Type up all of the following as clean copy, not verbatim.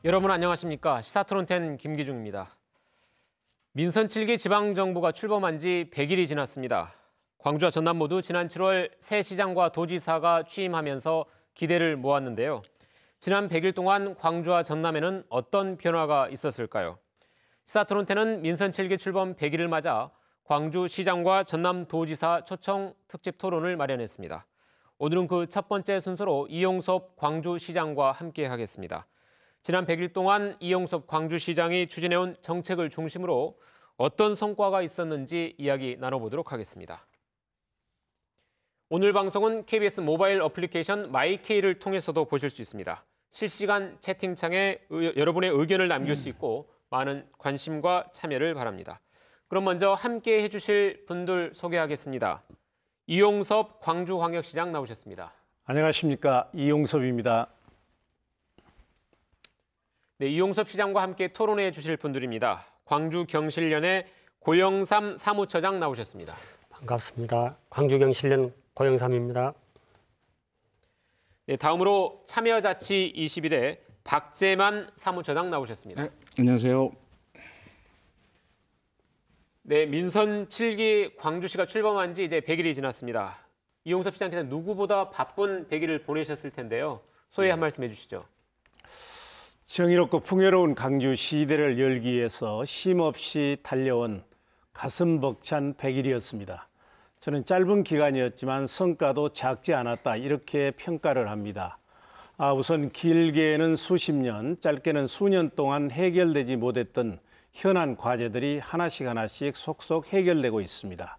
여러분 안녕하십니까? 시사토론텐 김기중입니다. 민선 7기 지방정부가 출범한 지 100일이 지났습니다. 광주와 전남 모두 지난 7월 새 시장과 도지사가 취임하면서 기대를 모았는데요. 지난 100일 동안 광주와 전남에는 어떤 변화가 있었을까요? 시사토론텐은 민선 7기 출범 100일을 맞아 광주시장과 전남도지사 초청 특집 토론을 마련했습니다. 오늘은 그 첫 번째 순서로 이용섭 광주시장과 함께 하겠습니다. 지난 100일 동안 이용섭 광주시장이 추진해온 정책을 중심으로 어떤 성과가 있었는지 이야기 나눠보도록 하겠습니다. 오늘 방송은 KBS 모바일 어플리케이션 마이케이를 통해서도 보실 수 있습니다. 실시간 채팅창에 여러분의 의견을 남길 수 있고 많은 관심과 참여를 바랍니다. 그럼 먼저 함께 해주실 분들 소개하겠습니다. 이용섭 광주광역시장 나오셨습니다. 안녕하십니까, 이용섭입니다. 네, 이용섭 시장과 함께 토론해 주실 분들입니다. 광주경실련의 고영삼 사무처장 나오셨습니다. 반갑습니다. 광주경실련 고영삼입니다. 네, 다음으로 참여자치 21회 박재만 사무처장 나오셨습니다. 네, 안녕하세요. 네, 민선 7기 광주시가 출범한 지 이제 100일이 지났습니다. 이용섭 시장께서 누구보다 바쁜 100일을 보내셨을 텐데요. 소회 한 말씀 해주시죠. 정의롭고 풍요로운 광주 시대를 열기 위해서 쉼없이 달려온 가슴 벅찬 100일이었습니다. 저는 짧은 기간이었지만 성과도 작지 않았다, 이렇게 평가를 합니다. 우선 길게는 수십 년, 짧게는 수년 동안 해결되지 못했던 현안 과제들이 하나씩 속속 해결되고 있습니다.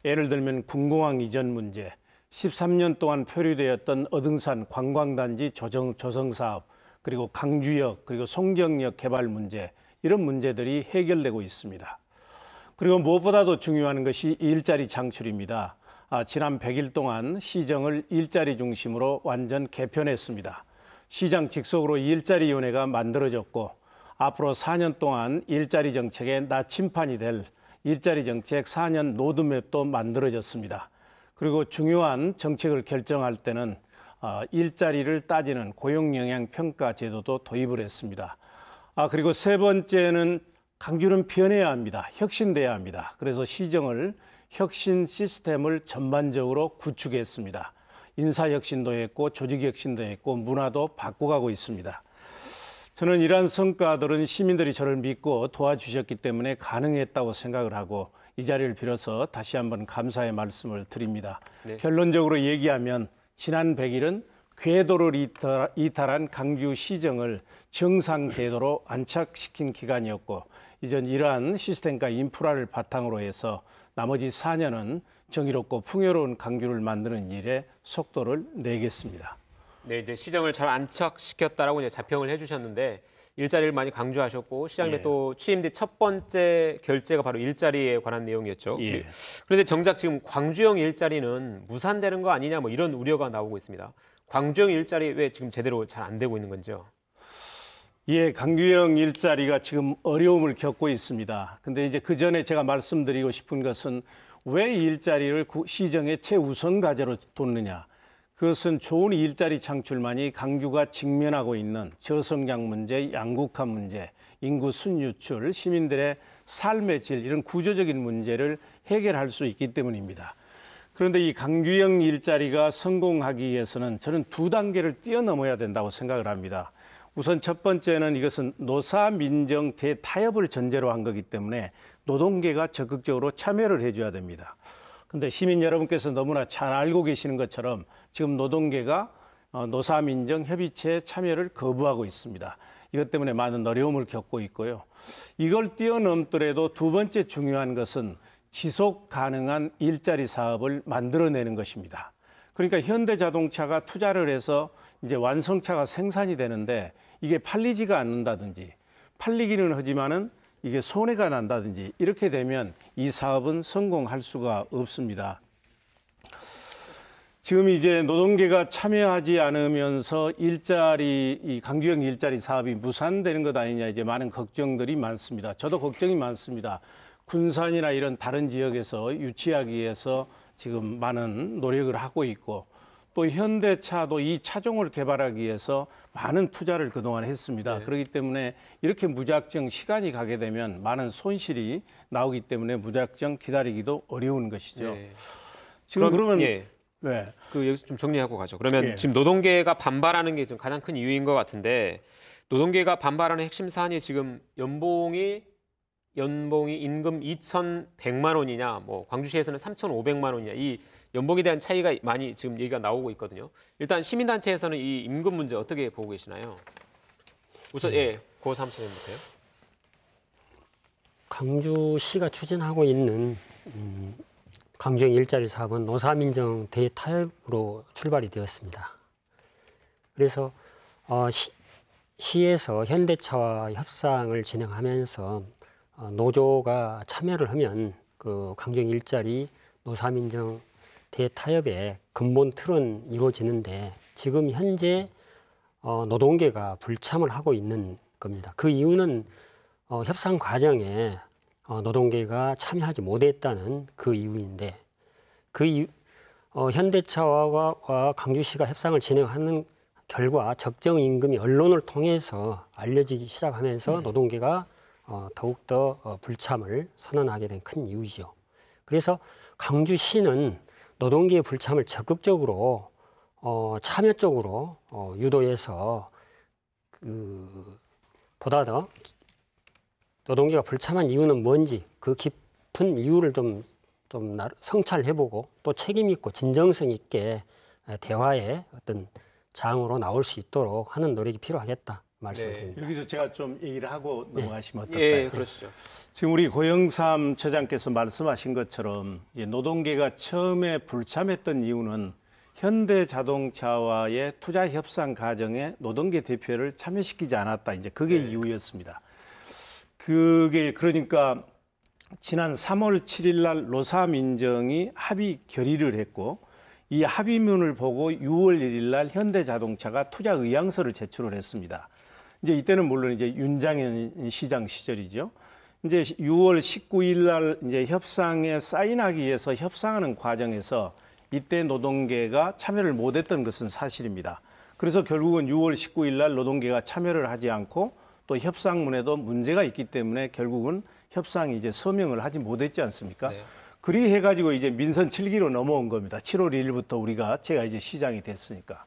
예를 들면 군공항 이전 문제, 13년 동안 표류되었던 어등산 관광단지 조성 사업, 그리고 강주역, 그리고 송정역 개발 문제, 이런 문제들이 해결되고 있습니다. 그리고 무엇보다도 중요한 것이 일자리 창출입니다. 지난 100일 동안 시정을 일자리 중심으로 완전 개편했습니다. 시장 직속으로 일자리위원회가 만들어졌고 앞으로 4년 동안 일자리 정책의 나침판이 될 일자리 정책 4년 로드맵도 만들어졌습니다. 그리고 중요한 정책을 결정할 때는 일자리를 따지는 고용영향평가 제도도 도입을 했습니다. 그리고 세 번째는 광주는 변해야 합니다. 혁신돼야 합니다. 그래서 시정을 혁신 시스템을 전반적으로 구축했습니다. 인사혁신도 했고 조직혁신도 했고 문화도 바꿔가고 있습니다. 저는 이러한 성과들은 시민들이 저를 믿고 도와주셨기 때문에 가능했다고 생각을 하고 이 자리를 빌어서 다시 한번 감사의 말씀을 드립니다. 네. 결론적으로 얘기하면 지난 100일은 궤도를 이탈한 광주시정을 정상 궤도로 안착시킨 기간이었고 이전 이러한 시스템과 인프라를 바탕으로 해서 나머지 4년은 정의롭고 풍요로운 광주를 만드는 일에 속도를 내겠습니다. 네, 이제 시정을 잘 안착시켰다라고 이제 자평을 해주셨는데 일자리를 많이 강조하셨고 시장님의 또 취임 뒤 첫 번째 결제가 바로 일자리에 관한 내용이었죠. 그런데 정작 지금 광주형 일자리는 무산되는 거 아니냐 뭐 이런 우려가 나오고 있습니다. 광주형 일자리 왜 지금 제대로 잘 안 되고 있는 건지요? 광주형 일자리가 지금 어려움을 겪고 있습니다. 근데 이제 그 전에 제가 말씀드리고 싶은 것은 왜 일자리를 시정의 최우선 과제로 뒀느냐? 그것은 좋은 일자리 창출만이 광주가 직면하고 있는 저성장 문제, 양극화 문제, 인구 순유출, 시민들의 삶의 질, 이런 구조적인 문제를 해결할 수 있기 때문입니다. 그런데 이 광주형 일자리가 성공하기 위해서는 저는 두 단계를 뛰어넘어야 된다고 생각을 합니다. 우선 첫 번째는 이것은 노사 민정 대타협을 전제로 한 거기 때문에 노동계가 적극적으로 참여를 해줘야 됩니다. 근데 시민 여러분께서 너무나 잘 알고 계시는 것처럼 지금 노동계가 노사민정 협의체에 참여를 거부하고 있습니다. 이것 때문에 많은 어려움을 겪고 있고요. 이걸 뛰어넘더라도 두 번째 중요한 것은 지속 가능한 일자리 사업을 만들어내는 것입니다. 그러니까 현대자동차가 투자를 해서 이제 완성차가 생산이 되는데 이게 팔리지가 않는다든지 팔리기는 하지만은 이게 손해가 난다든지 이렇게 되면 이 사업은 성공할 수가 없습니다. 지금 이제 노동계가 참여하지 않으면서 이 광주형 일자리 사업이 무산되는 것 아니냐, 이제 많은 걱정들이 많습니다. 저도 걱정이 많습니다. 군산이나 이런 다른 지역에서 유치하기 위해서 지금 많은 노력을 하고 있고 또 현대차도 이 차종을 개발하기 위해서 많은 투자를 그동안 했습니다. 네. 그렇기 때문에 이렇게 무작정 시간이 가게 되면 많은 손실이 나오기 때문에 무작정 기다리기도 어려운 것이죠. 네. 지금 그러면 예. 네. 그 여기서 좀 정리하고 가죠. 그러면 예. 지금 노동계가 반발하는 게 좀 가장 큰 이유인 것 같은데 노동계가 반발하는 핵심 사안이 지금 연봉이 임금 2,100만 원이냐, 뭐 광주시에서는 3,500만 원이냐, 이 연봉에 대한 차이가 많이 지금 얘기가 나오고 있거든요. 일단 시민단체에서는 이 임금 문제 어떻게 보고 계시나요? 우선 고 사무처장님부터요. 광주시가 추진하고 있는 광주형 일자리 사업은 노사민정 대타협으로 출발이 되었습니다. 그래서 시에서 현대차와 협상을 진행하면서 노조가 참여를 하면 그 광주형 일자리 노사민정 대타협의 근본 틀은 이루어지는데 지금 현재 노동계가 불참을 하고 있는 겁니다. 그 이유는 협상 과정에 노동계가 참여하지 못했다는 그 이유인데 현대차와 광주시가 협상을 진행하는 결과 적정 임금이 언론을 통해서 알려지기 시작하면서 노동계가 더욱더 불참을 선언하게 된 큰 이유죠. 그래서 광주시는 노동계의 불참을 적극적으로 참여적으로 유도해서 보다 더 노동계가 불참한 이유는 뭔지 그 깊은 이유를 좀 성찰해보고 또 책임 있고 진정성 있게 대화의 어떤 장으로 나올 수 있도록 하는 노력이 필요하겠다 말씀을 드립니다. 여기서 제가 좀 얘기를 하고 넘어가시면 어떨까요? 예, 그러시죠. 지금 우리 고영삼 처장께서 말씀하신 것처럼 이제 노동계가 처음에 불참했던 이유는 현대자동차와의 투자 협상 과정에 노동계 대표를 참여시키지 않았다. 이제 그게 이유였습니다. 그게 그러니까 지난 3월 7일 날 노사민정이 합의 결의를 했고 이 합의문을 보고 6월 1일 날 현대자동차가 투자 의향서를 제출을 했습니다. 이제 이때는 물론 이제 윤장현 시장 시절이죠. 이제 6월 19일 날 이제 협상에 사인하기 위해서 협상하는 과정에서 이때 노동계가 참여를 못했던 것은 사실입니다. 그래서 결국은 6월 19일 날 노동계가 참여를 하지 않고 또 협상문에도 문제가 있기 때문에 결국은 협상이 이제 서명을 하지 못했지 않습니까? 네. 그리 해가지고 이제 민선 7기로 넘어온 겁니다. 7월 1일부터 제가 이제 시장이 됐으니까.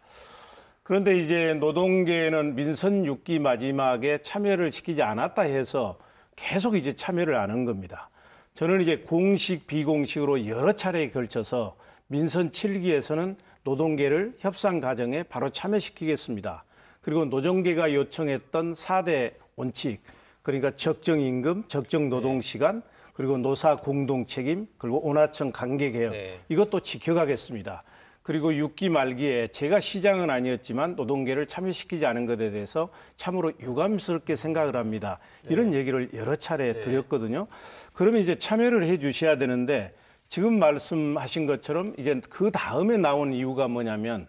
그런데 이제 노동계는 민선 6기 마지막에 참여를 시키지 않았다 해서 계속 이제 참여를 안 한 겁니다. 저는 이제 공식, 비공식으로 여러 차례에 걸쳐서 민선 7기에서는 노동계를 협상 과정에 바로 참여시키겠습니다. 그리고 노동계가 요청했던 4대 원칙, 그러니까 적정 임금, 적정 노동 시간, 그리고 노사 공동 책임, 그리고 온하청 관계 개혁, 이것도 지켜가겠습니다. 그리고 6기 말기에 제가 시장은 아니었지만 노동계를 참여시키지 않은 것에 대해서 참으로 유감스럽게 생각을 합니다. 이런 얘기를 여러 차례 드렸거든요. 그러면 이제 참여를 해 주셔야 되는데 지금 말씀하신 것처럼 이제 그 다음에 나온 이유가 뭐냐면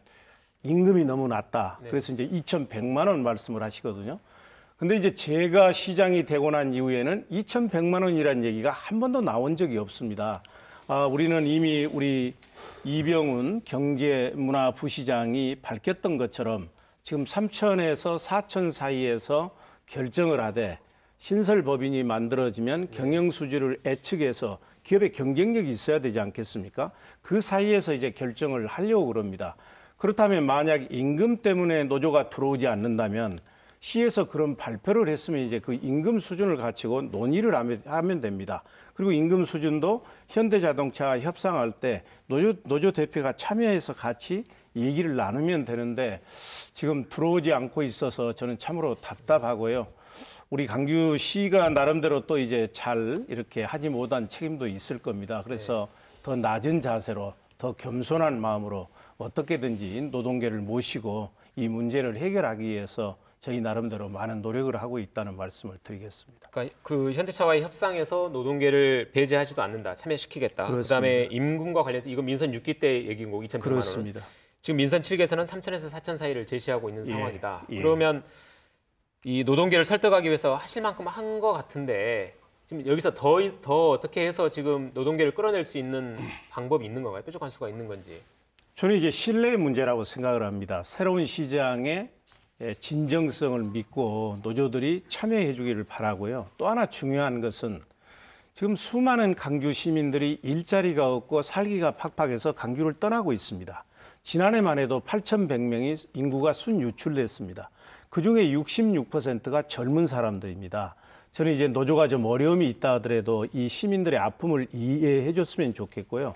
임금이 너무 낮다. 그래서 이제 2,100만 원 말씀을 하시거든요. 근데 이제 제가 시장이 되고 난 이후에는 2,100만 원이라는 얘기가 한 번도 나온 적이 없습니다. 우리는 이미 우리 이병훈 경제문화부시장이 밝혔던 것처럼 지금 3천에서 4천 사이에서 결정을 하되 신설법인이 만들어지면 경영수주를 예측해서 기업의 경쟁력이 있어야 되지 않겠습니까? 그 사이에서 이제 결정을 하려고 그럽니다. 그렇다면 만약 임금 때문에 노조가 들어오지 않는다면 시에서 그런 발표를 했으면 이제 그 임금 수준을 가지고 논의를 하면 됩니다. 그리고 임금 수준도 현대자동차 협상할 때 노조 대표가 참여해서 같이 얘기를 나누면 되는데 지금 들어오지 않고 있어서 저는 참으로 답답하고요. 우리 광주시가 나름대로 또 이제 잘 이렇게 하지 못한 책임도 있을 겁니다. 그래서 더 낮은 자세로 더 겸손한 마음으로 어떻게든지 노동계를 모시고 이 문제를 해결하기 위해서 저희 나름대로 많은 노력을 하고 있다는 말씀을 드리겠습니다. 그러니까 그 현대차와의 협상에서 노동계를 배제하지도 않는다, 참여시키겠다. 그렇습니다. 그다음에 임금과 관련해서 이거 민선 6기 때 얘기인 거고 2,100만 원. 그렇습니다. 지금 민선 7기에서는 3천에서 4천 사이를 제시하고 있는 상황이다. 예. 그러면 이 노동계를 설득하기 위해서 하실 만큼 한 것 같은데 지금 여기서 더 어떻게 해서 지금 노동계를 끌어낼 수 있는 방법이 있는 건가요? 뾰족한 수가 있는 건지. 저는 이제 신뢰의 문제라고 생각을 합니다. 새로운 시장의 진정성을 믿고 노조들이 참여해 주기를 바라고요. 또 하나 중요한 것은 지금 수많은 강주 시민들이 일자리가 없고 살기가 팍팍해서 강주를 떠나고 있습니다. 지난해만 해도 8,100명이 인구가 순유출됐습니다. 그중에 66%가 젊은 사람들입니다. 저는 이제 노조가 좀 어려움이 있다 하더라도 이 시민들의 아픔을 이해해 줬으면 좋겠고요.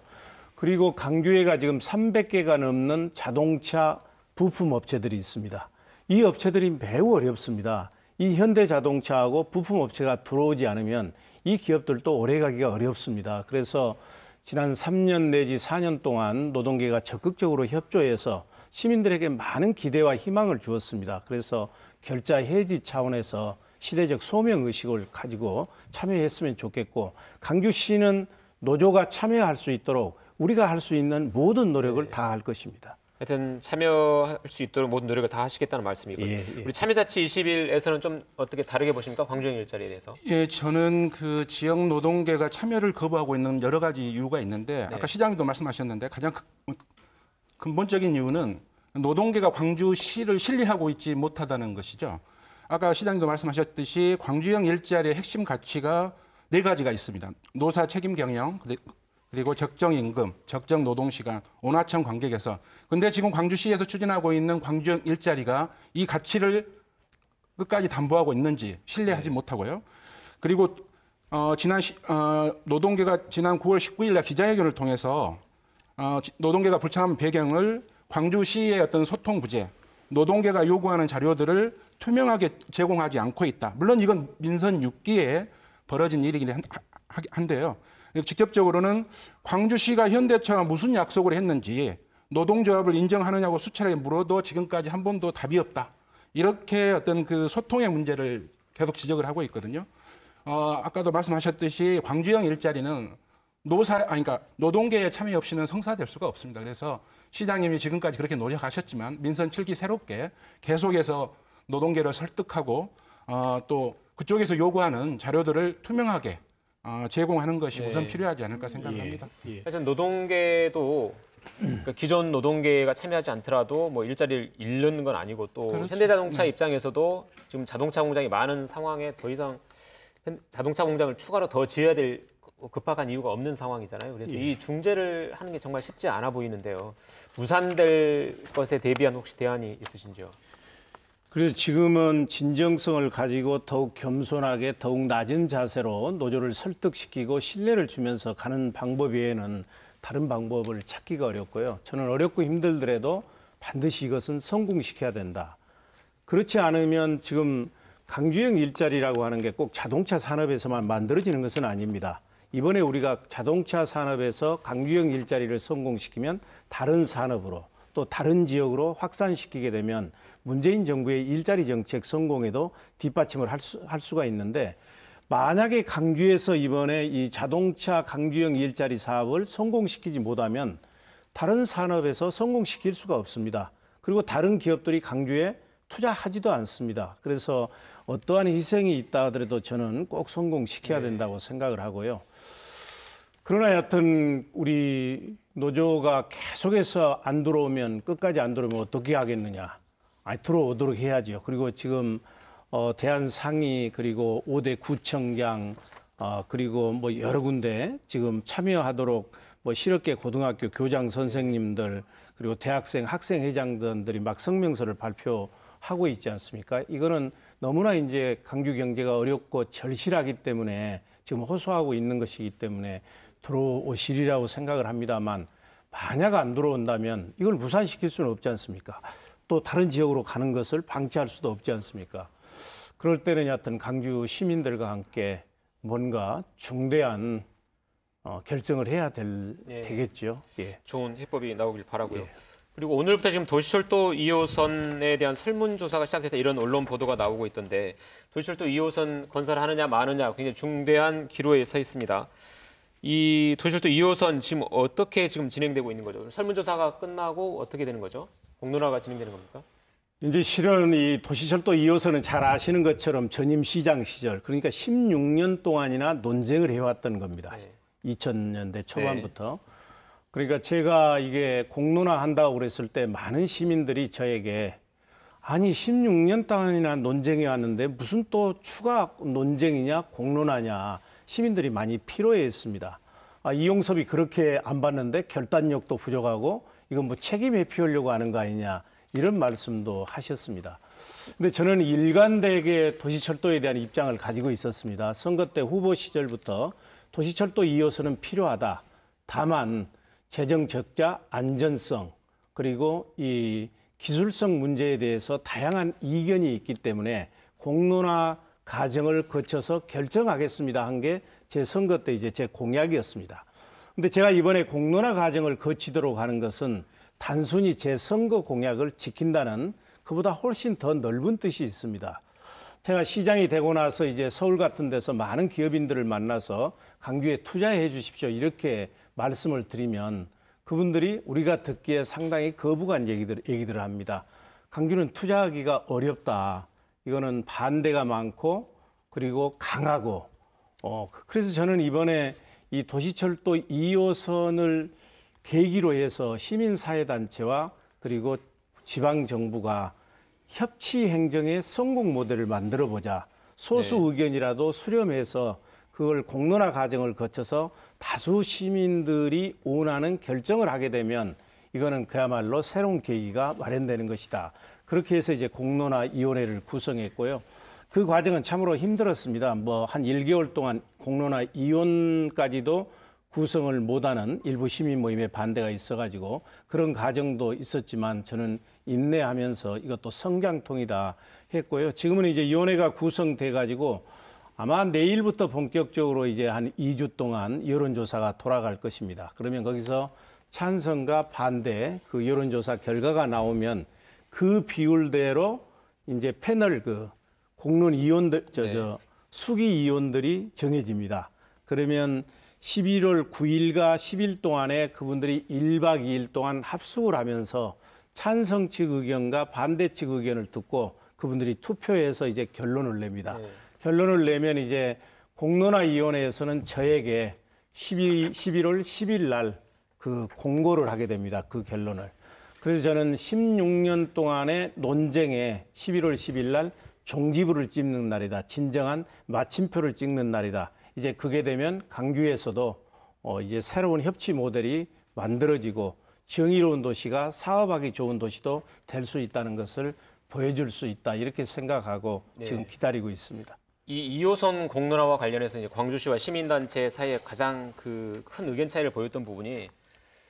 그리고 강주에가 지금 300개가 넘는 자동차 부품 업체들이 있습니다. 이 업체들이 매우 어렵습니다. 이 현대자동차하고 부품 업체가 들어오지 않으면 이 기업들도 오래가기가 어렵습니다. 그래서 지난 3년 내지 4년 동안 노동계가 적극적으로 협조해서 시민들에게 많은 기대와 희망을 주었습니다. 그래서 결자 해지 차원에서 시대적 소명의식을 가지고 참여했으면 좋겠고 강주시는 노조가 참여할 수 있도록 우리가 할 수 있는 모든 노력을 다 할 것입니다. 하여튼 참여할 수 있도록 모든 노력을 다 하시겠다는 말씀이고요. 예. 우리 참여자치 21에서는 좀 어떻게 다르게 보십니까? 광주형 일자리에 대해서. 예, 저는 그 지역 노동계가 참여를 거부하고 있는 여러 가지 이유가 있는데 아까 시장님도 말씀하셨는데 가장 근본적인 이유는 노동계가 광주시를 신뢰하고 있지 못하다는 것이죠. 아까 시장님도 말씀하셨듯이 광주형 일자리의 핵심 가치가 4가지가 있습니다. 노사 책임 경영, 그리고 적정 임금, 적정 노동 시간, 온화청 관객에서. 근데 지금 광주시에서 추진하고 있는 광주형 일자리가 이 가치를 끝까지 담보하고 있는지 신뢰하지 못하고요. 그리고 노동계가 지난 9월 19일 날 기자회견을 통해서 노동계가 불참한 배경을 광주시의 어떤 소통 부재, 노동계가 요구하는 자료들을 투명하게 제공하지 않고 있다. 물론 이건 민선 6기에 벌어진 일이긴 한데요. 직접적으로는 광주시가 현대차와 무슨 약속을 했는지 노동조합을 인정하느냐고 수차례 물어도 지금까지 한 번도 답이 없다. 이렇게 어떤 그 소통의 문제를 계속 지적을 하고 있거든요. 아까도 말씀하셨듯이 광주형 일자리는 그러니까 노동계의 참여 없이는 성사될 수가 없습니다. 그래서 시장님이 지금까지 그렇게 노력하셨지만 민선 7기 새롭게 계속해서 노동계를 설득하고 또 그쪽에서 요구하는 자료들을 투명하게 제공하는 것이 우선 필요하지 않을까 생각합니다. 하여튼 노동계도 그러니까 기존 노동계가 참여하지 않더라도 뭐 일자리를 잃는 건 아니고 또 그렇죠. 현대자동차 입장에서도 지금 자동차 공장이 많은 상황에 더 이상 자동차 공장을 추가로 더 지어야 될 급박한 이유가 없는 상황이잖아요. 그래서 이 중재를 하는 게 정말 쉽지 않아 보이는데요. 무산될 것에 대비한 혹시 대안이 있으신지요? 그래서 지금은 진정성을 가지고 더욱 겸손하게 더욱 낮은 자세로 노조를 설득시키고 신뢰를 주면서 가는 방법 외에는 다른 방법을 찾기가 어렵고요. 저는 어렵고 힘들더라도 반드시 이것은 성공시켜야 된다. 그렇지 않으면 지금 강주형 일자리라고 하는 게 꼭 자동차 산업에서만 만들어지는 것은 아닙니다. 이번에 우리가 자동차 산업에서 강주형 일자리를 성공시키면 다른 산업으로 또 다른 지역으로 확산시키게 되면 문재인 정부의 일자리 정책 성공에도 뒷받침을 할 수가 있는데 만약에 강주에서 이번에 이 자동차 강주형 일자리 사업을 성공시키지 못하면 다른 산업에서 성공시킬 수가 없습니다. 그리고 다른 기업들이 강주에 투자하지도 않습니다. 그래서 어떠한 희생이 있다 하더라도 저는 꼭 성공시켜야 된다고 생각을 하고요. 그러나 여하튼 우리 노조가 계속해서 안 들어오면 끝까지 안 들어오면 어떻게 하겠느냐. 들어오도록 해야죠. 그리고 지금 대한상의 그리고 5대 구청장 그리고 뭐 여러 군데 지금 참여하도록 뭐 실업계 고등학교 교장 선생님들 그리고 대학생 학생회장들이 막 성명서를 발표하고 있지 않습니까? 이거는 너무나 이제 강주 경제가 어렵고 절실하기 때문에 지금 호소하고 있는 것이기 때문에 들어오시리라고 생각을 합니다만 만약 안 들어온다면 이걸 무산시킬 수는 없지 않습니까? 또 다른 지역으로 가는 것을 방치할 수도 없지 않습니까? 그럴 때는 여하튼 강주 시민들과 함께 뭔가 중대한 결정을 해야 되겠죠. 예. 좋은 해법이 나오길 바라고요. 그리고 오늘부터 지금 도시철도 2호선에 대한 설문조사가 시작됐다 이런 언론 보도가 나오고 있던데 도시철도 2호선 건설하느냐 마느냐 굉장히 중대한 기로에 서 있습니다. 이 도시철도 2호선 지금 어떻게 지금 진행되고 있는 거죠? 설문조사가 끝나고 어떻게 되는 거죠? 공론화가 진행되는 겁니까? 이제 실은 이 도시철도 2호선은 잘 아시는 것처럼 전임 시장 시절 그러니까 16년 동안이나 논쟁을 해왔던 겁니다. 2000년대 초반부터. 그러니까 제가 이게 공론화한다고 그랬을 때 많은 시민들이 저에게 아니 16년 동안이나 논쟁해 왔는데 무슨 또 추가 논쟁이냐 공론화냐 시민들이 많이 피로해했습니다. 이용섭이 그렇게 안 봤는데 결단력도 부족하고 이건 뭐 책임 회피하려고 하는 거 아니냐 이런 말씀도 하셨습니다. 근데 저는 일관되게 도시철도에 대한 입장을 가지고 있었습니다. 선거 때 후보 시절부터 도시철도 2호선은 필요하다. 다만 재정 적자, 안전성 그리고 이 기술성 문제에 대해서 다양한 이견이 있기 때문에 공론화 과정을 거쳐서 결정하겠습니다 한 게 제 선거 때 이제 제 공약이었습니다. 근데 제가 이번에 공론화 과정을 거치도록 하는 것은 단순히 제 선거 공약을 지킨다는 그보다 훨씬 더 넓은 뜻이 있습니다. 제가 시장이 되고 나서 이제 서울 같은 데서 많은 기업인들을 만나서 강주에 투자해 주십시오 이렇게 말씀을 드리면 그분들이 우리가 듣기에 상당히 거부감 얘기들을 합니다. 강주는 투자하기가 어렵다. 이거는 반대가 많고 그리고 강하고 그래서 저는 이번에 이 도시철도 2호선을 계기로 해서 시민사회단체와 그리고 지방정부가 협치 행정의 성공 모델을 만들어 보자. 소수 의견이라도 수렴해서 그걸 공론화 과정을 거쳐서 다수 시민들이 원하는 결정을 하게 되면 이거는 그야말로 새로운 계기가 마련되는 것이다. 그렇게 해서 이제 공론화위원회를 구성했고요. 그 과정은 참으로 힘들었습니다. 뭐 한 1개월 동안 공론화위원까지도 구성을 못하는 일부 시민 모임의 반대가 있어가지고 그런 과정도 있었지만 저는 인내하면서 이것도 성장통이다 했고요. 지금은 이제 위원회가 구성돼가지고 아마 내일부터 본격적으로 이제 한 2주 동안 여론조사가 돌아갈 것입니다. 그러면 거기서 찬성과 반대 그 여론조사 결과가 나오면 그 비율대로 이제 패널 그 공론위원들 수기위원들이 정해집니다. 그러면 11월 9일과 10일 동안에 그분들이 1박 2일 동안 합숙을 하면서 찬성 측 의견과 반대 측 의견을 듣고 그분들이 투표해서 이제 결론을 냅니다. 결론을 내면 이제 공론화위원회에서는 저에게 11월 10일 날 그 공고를 하게 됩니다. 그 결론을. 그래서 저는 16년 동안의 논쟁에 11월 10일 날 종지부를 찍는 날이다. 진정한 마침표를 찍는 날이다. 이제 그게 되면 강주에서도 이제 새로운 협치 모델이 만들어지고 정의로운 도시가 사업하기 좋은 도시도 될 수 있다는 것을 보여줄 수 있다. 이렇게 생각하고 지금 기다리고 있습니다. 이 2호선 공론화와 관련해서 이제 광주시와 시민단체 사이에 가장 그 큰 의견 차이를 보였던 부분이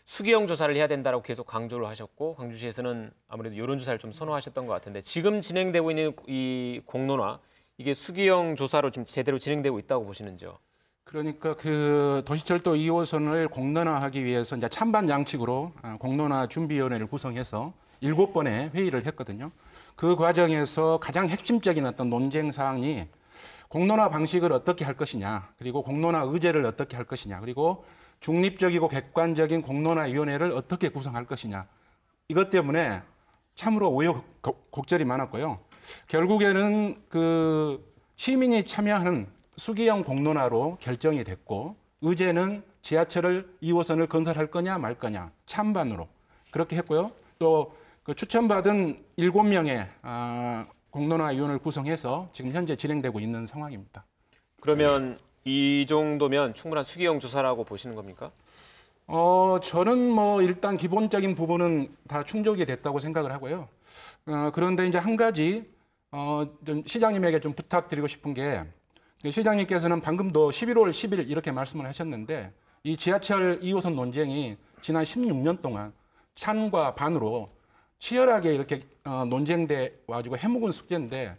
수기형 조사를 해야 된다라고 계속 강조를 하셨고 광주시에서는 아무래도 여론조사를 좀 선호하셨던 것 같은데 지금 진행되고 있는 이 공론화 이게 수기형 조사로 지금 제대로 진행되고 있다고 보시는지요? 그러니까 그 도시철도 2호선을 공론화하기 위해서 이제 찬반 양측으로 공론화 준비위원회를 구성해서 7번의 회의를 했거든요. 그 과정에서 가장 핵심적인 어떤 논쟁 사항이 공론화 방식을 어떻게 할 것이냐, 그리고 공론화 의제를 어떻게 할 것이냐, 그리고 중립적이고 객관적인 공론화위원회를 어떻게 구성할 것이냐. 이것 때문에 참으로 우여곡절이 많았고요. 결국에는 그 시민이 참여하는 수기형 공론화로 결정이 됐고 의제는 지하철을 2호선을 건설할 거냐 말 거냐 찬반으로 그렇게 했고요. 또 그 추천받은 7명의 공론화위원을 구성해서 지금 현재 진행되고 있는 상황입니다. 그러면 이 정도면 충분한 수기형 조사라고 보시는 겁니까? 저는 뭐 일단 기본적인 부분은 다 충족이 됐다고 생각을 하고요. 그런데 이제 한 가지 좀 시장님에게 좀 부탁드리고 싶은 게 시장님께서는 방금도 11월 10일 이렇게 말씀을 하셨는데 이 지하철 2호선 논쟁이 지난 16년 동안 찬과 반으로 치열하게 이렇게 논쟁돼 와가지고 해묵은 숙제인데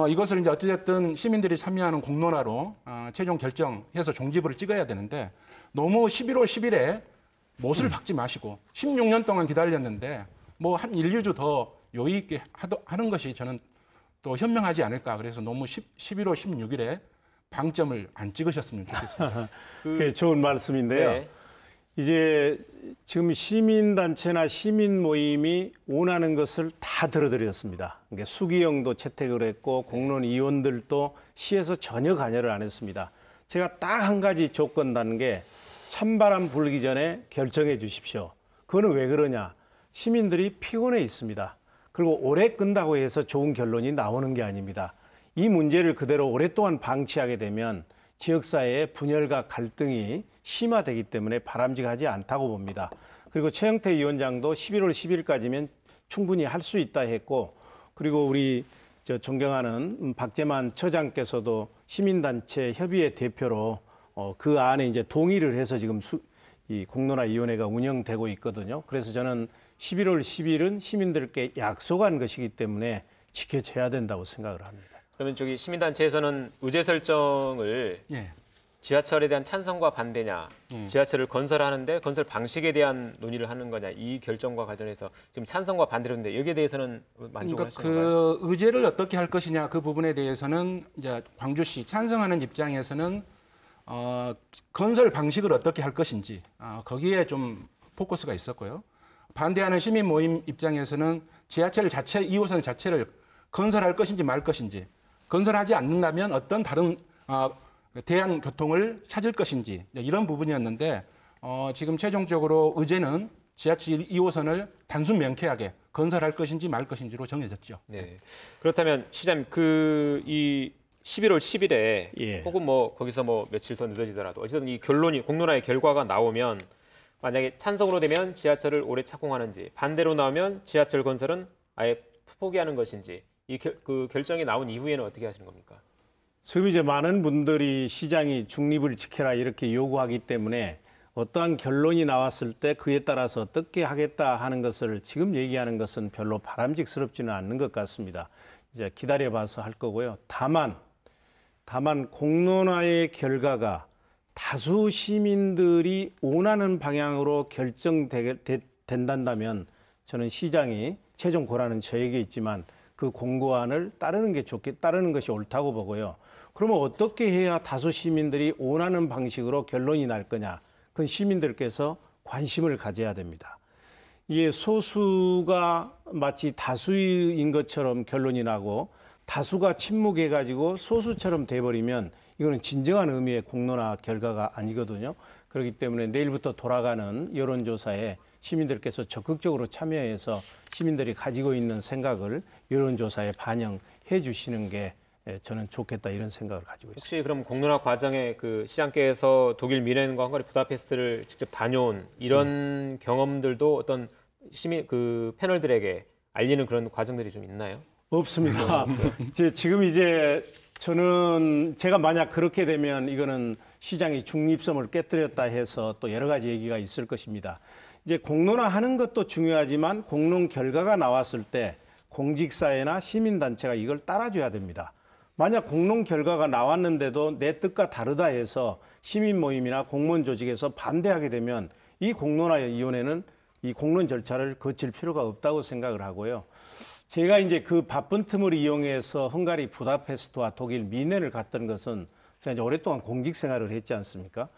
이것을 이제 어찌됐든 시민들이 참여하는 공론화로 최종 결정해서 종지부를 찍어야 되는데 너무 11월 10일에 못을 박지 마시고 16년 동안 기다렸는데 뭐 한 1, 2주 더 여유 있게 하는 것이 저는 또 현명하지 않을까. 그래서 너무 11월 16일에 방점을 안 찍으셨으면 좋겠습니다. 그게 좋은 말씀인데요. 네. 이제 지금 시민단체나 시민 모임이 원하는 것을 다 들어드렸습니다. 그러니까 수기형도 채택을 했고 공론위원들도 시에서 전혀 관여를 안 했습니다. 제가 딱 한 가지 조건 다는 게 찬바람 불기 전에 결정해 주십시오. 그거는 왜 그러냐? 시민들이 피곤해 있습니다. 그리고 오래 끈다고 해서 좋은 결론이 나오는 게 아닙니다. 이 문제를 그대로 오랫동안 방치하게 되면 지역사회의 분열과 갈등이 심화되기 때문에 바람직하지 않다고 봅니다. 그리고 최영태 위원장도 11월 10일까지면 충분히 할 수 있다 했고, 그리고 우리 존경하는 박재만 처장께서도 시민단체 협의회 대표로 그 안에 이제 동의를 해서 지금 이 공론화위원회가 운영되고 있거든요. 그래서 저는 11월 10일은 시민들께 약속한 것이기 때문에 지켜져야 된다고 생각을 합니다. 그러면 저기 시민단체에서는 의제 설정을 예. 지하철에 대한 찬성과 반대냐, 지하철을 건설하는데 건설 방식에 대한 논의를 하는 거냐, 이 결정과 관련해서 지금 찬성과 반대로 했는데 여기에 대해서는 만족을 하시는 건가요? 그 의제를 어떻게 할 것이냐 그 부분에 대해서는 이제 광주시 찬성하는 입장에서는 건설 방식을 어떻게 할 것인지 거기에 좀 포커스가 있었고요. 반대하는 시민 모임 입장에서는 지하철 자체 2호선 자체를 건설할 것인지 말 것인지, 건설하지 않는다면 어떤 다른 대안교통을 찾을 것인지 이런 부분이었는데 지금 최종적으로 의제는 지하철 2호선을 단순 명쾌하게 건설할 것인지 말 것인지로 정해졌죠. 네. 그렇다면 시장님 이 11월 10일에 예. 혹은 뭐 거기서 뭐 며칠 더 늦어지더라도 어쨌든 이 결론이 공론화의 결과가 나오면 만약에 찬성으로 되면 지하철을 오래 착공하는지 반대로 나오면 지하철 건설은 아예 포기하는 것인지 그 결정이 나온 이후에는 어떻게 하시는 겁니까? 지금 이제 많은 분들이 시장이 중립을 지켜라 이렇게 요구하기 때문에 어떠한 결론이 나왔을 때 그에 따라서 어떻게 하겠다 하는 것을 지금 얘기하는 것은 별로 바람직스럽지는 않는 것 같습니다. 이제 기다려봐서 할 거고요. 다만 공론화의 결과가 다수 시민들이 원하는 방향으로 결정된다면 저는 시장이 최종 권한은 저에게 있지만 그 공고안을 따르는 것이 옳다고 보고요. 그러면 어떻게 해야 다수 시민들이 원하는 방식으로 결론이 날 거냐? 그건 시민들께서 관심을 가져야 됩니다. 이게 소수가 마치 다수인 것처럼 결론이 나고 다수가 침묵해가지고 소수처럼 돼버리면 이거는 진정한 의미의 공론화 결과가 아니거든요. 그렇기 때문에 내일부터 돌아가는 여론조사에 시민들께서 적극적으로 참여해서 시민들이 가지고 있는 생각을 여론조사에 반영해 주시는 게 저는 좋겠다 이런 생각을 가지고 있습니다. 혹시 그럼 공론화 과정에 그 시장께서 독일 뮌헨과 헝가리 부다페스트를 직접 다녀온 이런 경험들도 어떤 시민 그 패널들에게 알리는 그런 과정들이 좀 있나요? 없습니다. 지금 이제 저는 제가 만약 그렇게 되면 이거는 시장이 중립성을 깨뜨렸다 해서 또 여러 가지 얘기가 있을 것입니다. 이제 공론화하는 것도 중요하지만 공론 결과가 나왔을 때 공직사회나 시민단체가 이걸 따라줘야 됩니다. 만약 공론 결과가 나왔는데도 내 뜻과 다르다 해서 시민 모임이나 공무원 조직에서 반대하게 되면 이 공론화위원회는 이 공론 절차를 거칠 필요가 없다고 생각을 하고요. 제가 이제 그 바쁜 틈을 이용해서 헝가리 부다페스트와 독일 뮌헨을 갔던 것은 제가 이제 오랫동안 공직 생활을 했지 않습니까?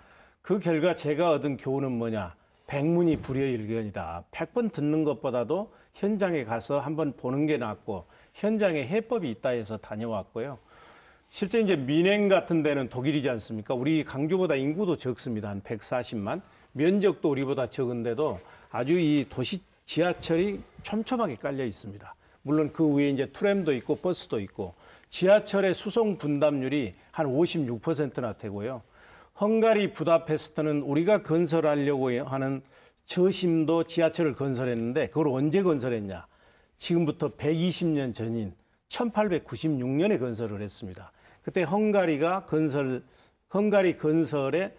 그 결과 제가 얻은 교훈은 뭐냐? 백문이 불여일견이다. 100번 듣는 것보다도 현장에 가서 한번 보는 게 낫고 현장에 해법이 있다 해서 다녀왔고요. 실제 이제 뮌헨 같은 데는 독일이지 않습니까? 우리 강주보다 인구도 적습니다. 한 140만. 면적도 우리보다 적은데도 아주 이 도시 지하철이 촘촘하게 깔려 있습니다. 물론 그 위에 이제 트램도 있고 버스도 있고 지하철의 수송 분담률이 한 56%나 되고요. 헝가리 부다페스트는 우리가 건설하려고 하는 저심도 지하철을 건설했는데 그걸 언제 건설했냐? 지금부터 120년 전인 1896년에 건설을 했습니다. 그때 헝가리 건설에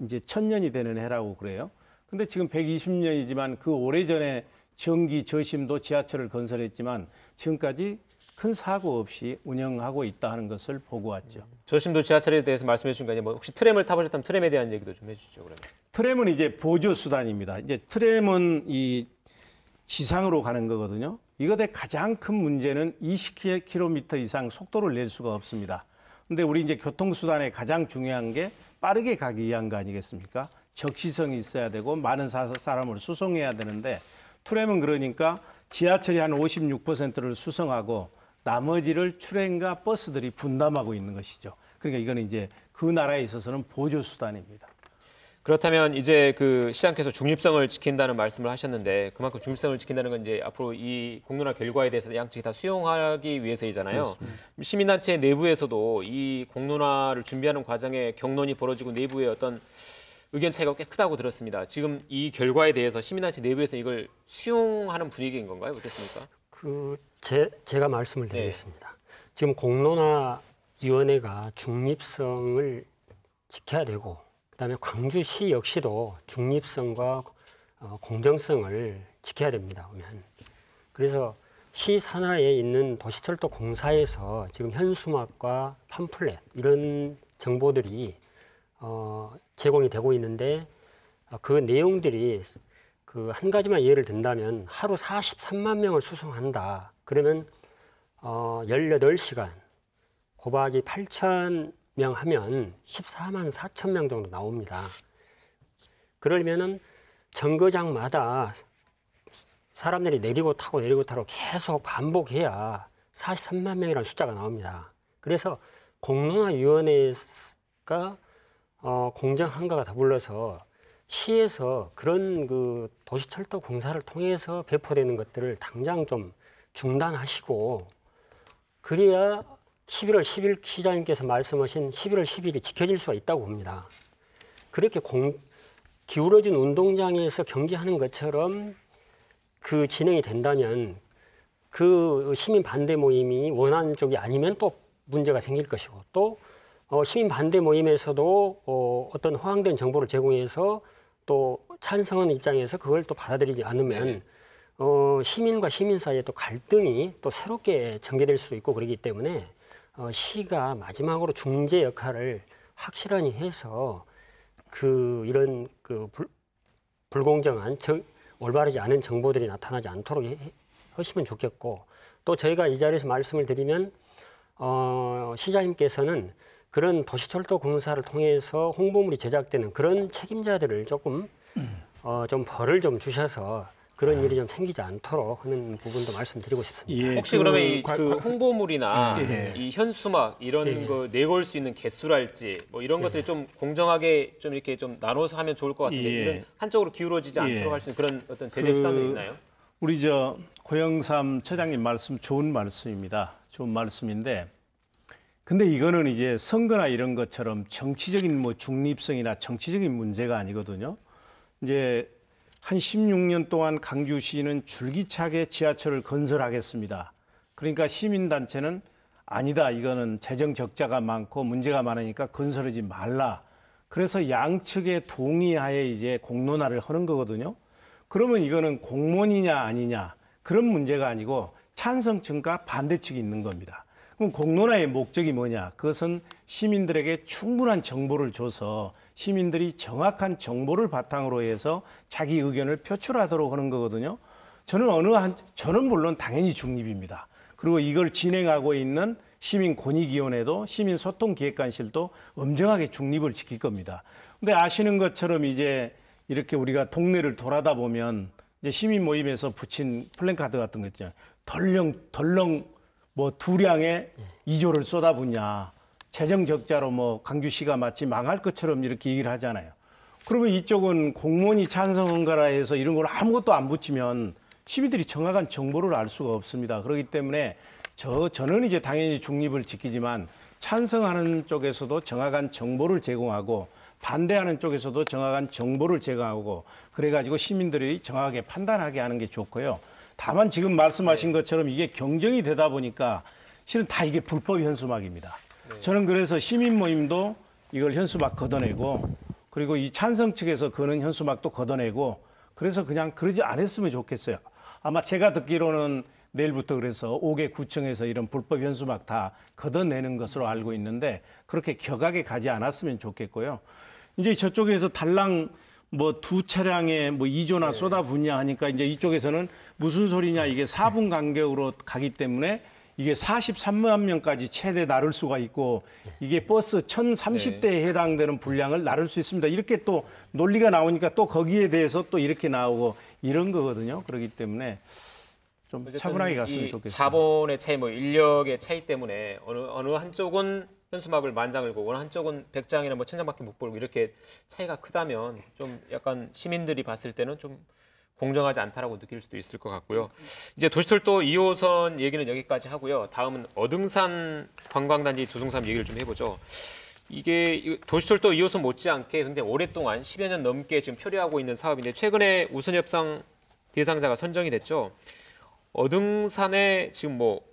이제 1000년이 되는 해라고 그래요. 근데 지금 120년이지만 그 오래전에 전기 저심도 지하철을 건설했지만 지금까지 큰 사고 없이 운영하고 있다 하는 것을 보고왔죠. 저심도 지하철에 대해서 말씀해 주신 거 아니에요? 뭐 혹시 트램을 타보셨다면 트램에 대한 얘기도 좀 해주시죠. 그러면. 트램은 이제 보조 수단입니다. 이제 트램은 이 지상으로 가는 거거든요. 이것의 가장 큰 문제는 20km 이상 속도를 낼 수가 없습니다. 근데 우리 이제 교통수단의 가장 중요한 게 빠르게 가기 위한 거 아니겠습니까? 적시성이 있어야 되고 많은 사람을 수송해야 되는데 트램은 그러니까 지하철이 한 56%를 수송하고 나머지를 트램과 버스들이 분담하고 있는 것이죠. 그러니까 이거는 이제 그 나라에 있어서는 보조 수단입니다. 그렇다면 이제 그 시장께서 중립성을 지킨다는 말씀을 하셨는데 그만큼 중립성을 지킨다는 건 이제 앞으로 이 공론화 결과에 대해서 양측이 다 수용하기 위해서이잖아요. 그렇습니다. 시민단체 내부에서도 이 공론화를 준비하는 과정에 격론이 벌어지고 내부의 어떤 의견 차이가 꽤 크다고 들었습니다. 지금 이 결과에 대해서 시민단체 내부에서 이걸 수용하는 분위기인 건가요? 어떻습니까? 제가 말씀을 드리겠습니다. 지금 공론화위원회가 중립성을 지켜야 되고 그다음에 광주시 역시도 중립성과 공정성을 지켜야 됩니다. 보면 그래서 시 산하에 있는 도시철도공사에서 지금 현수막과 팜플렛 이런 정보들이 제공이 되고 있는데 그 내용들이 그 한 가지만 예를 든다면 하루 43만 명을 수송한다. 그러면 18시간 곱하기 8,000명 하면 14만 4천 명 정도 나옵니다. 그러면은 정거장마다 사람들이 내리고 타고 계속 반복해야 43만 명이라는 숫자가 나옵니다. 그래서 공론화위원회가 공정한가가 더불어서 시에서 그런 그 도시철도 공사를 통해서 배포되는 것들을 당장 좀 중단하시고 그래야 11월 10일 시장님께서 말씀하신 11월 10일이 지켜질 수가 있다고 봅니다. 그렇게 기울어진 운동장에서 경기하는 것처럼 그 진행이 된다면 그 시민 반대 모임이 원하는 쪽이 아니면 또 문제가 생길 것이고 또 시민 반대 모임에서도 어떤 허황된 정보를 제공해서 또 찬성하는 입장에서 그걸 또 받아들이지 않으면 시민과 시민 사이에 또 갈등이 또 새롭게 전개될 수도 있고 그러기 때문에 시가 마지막으로 중재 역할을 확실히 해서 이런 불공정한 올바르지 않은 정보들이 나타나지 않도록 하시면 좋겠고 또 저희가 이 자리에서 말씀을 드리면 시장님께서는 그런 도시철도 공사를 통해서 홍보물이 제작되는 그런 책임자들을 조금 좀 벌을 좀 주셔서 그런 일이 좀 생기지 않도록 하는 부분도 말씀드리고 싶습니다. 혹시 그러면 이 홍보물이나 이 현수막 이런 거 내걸 수 있는 개수랄지 뭐 이런 것들이 좀 공정하게 좀 이렇게 좀 나눠서 하면 좋을 것 같은데 이런 한쪽으로 기울어지지 않도록 할 수 있는 그런 어떤 제재 수단도 있나요? 우리 고영삼 처장님 말씀 좋은 말씀입니다. 좋은 말씀인데 근데 이거는 이제 선거나 이런 것처럼 정치적인 뭐 중립성이나 정치적인 문제가 아니거든요. 이제 한 16년 동안 강주시는 줄기차게 지하철을 건설하겠습니다. 그러니까 시민단체는 아니다. 이거는 재정 적자가 많고 문제가 많으니까 건설하지 말라. 그래서 양측의 동의하에 이제 공론화를 하는 거거든요. 그러면 이거는 공무원이냐 아니냐 그런 문제가 아니고 찬성층과 반대측이 있는 겁니다. 그럼 공론화의 목적이 뭐냐? 그것은 시민들에게 충분한 정보를 줘서 시민들이 정확한 정보를 바탕으로 해서 자기 의견을 표출하도록 하는 거거든요. 저는 물론 당연히 중립입니다. 그리고 이걸 진행하고 있는 시민권익위원회도 시민소통기획관실도 엄정하게 중립을 지킬 겁니다. 근데 아시는 것처럼 이제 이렇게 우리가 동네를 돌아다 보면 이제 시민 모임에서 붙인 플랜카드 같은 거 있잖아요. 덜렁 뭐 두량에 2조를 쏟아붓냐. 재정 적자로 뭐 강주시가 마치 망할 것처럼 이렇게 얘기를 하잖아요. 그러면 이쪽은 공무원이 찬성한가라 해서 이런 걸 아무것도 안 붙이면 시민들이 정확한 정보를 알 수가 없습니다. 그렇기 때문에 저는 이제 당연히 중립을 지키지만 찬성하는 쪽에서도 정확한 정보를 제공하고 반대하는 쪽에서도 정확한 정보를 제공하고 그래가지고 시민들이 정확하게 판단하게 하는 게 좋고요. 다만 지금 말씀하신 것처럼 이게 경쟁이 되다 보니까 실은 다 이게 불법 현수막입니다. 저는 그래서 시민 모임도 이걸 현수막 걷어내고 그리고 이 찬성 측에서 거는 현수막도 걷어내고 그래서 그냥 그러지 않았으면 좋겠어요. 아마 제가 듣기로는 내일부터 그래서 5개 구청에서 이런 불법 현수막 다 걷어내는 것으로 알고 있는데 그렇게 격하게 가지 않았으면 좋겠고요. 이제 저쪽에서 달랑 뭐 두 차량에 뭐 2조나 쏟아붓냐 하니까 이제 이쪽에서는 무슨 소리냐 이게 4분 간격으로 가기 때문에 이게 43만 명까지 최대 나를 수가 있고 이게 버스 1030대에 해당되는 분량을 나를 수 있습니다. 이렇게 또 논리가 나오니까 또 거기에 대해서 또 이렇게 나오고 이런 거거든요. 그렇기 때문에 좀 차분하게 갔으면 좋겠습니다. 자본의 차이, 뭐 인력의 차이 때문에 어느 한쪽은 현수막을 10,000장을 보거나 한쪽은 100장이나 뭐 1,000장밖에 못 보고 이렇게 차이가 크다면 좀 약간 시민들이 봤을 때는 좀 공정하지 않다라고 느낄 수도 있을 것 같고요. 이제 도시철도 2호선 얘기는 여기까지 하고요. 다음은 어등산 관광단지 조성사업 얘기를 좀 해보죠. 이게 도시철도 2호선 못지않게 굉장히 오랫동안 10여 년 넘게 지금 표류하고 있는 사업인데 최근에 우선 협상 대상자가 선정이 됐죠. 어등산에 지금 뭐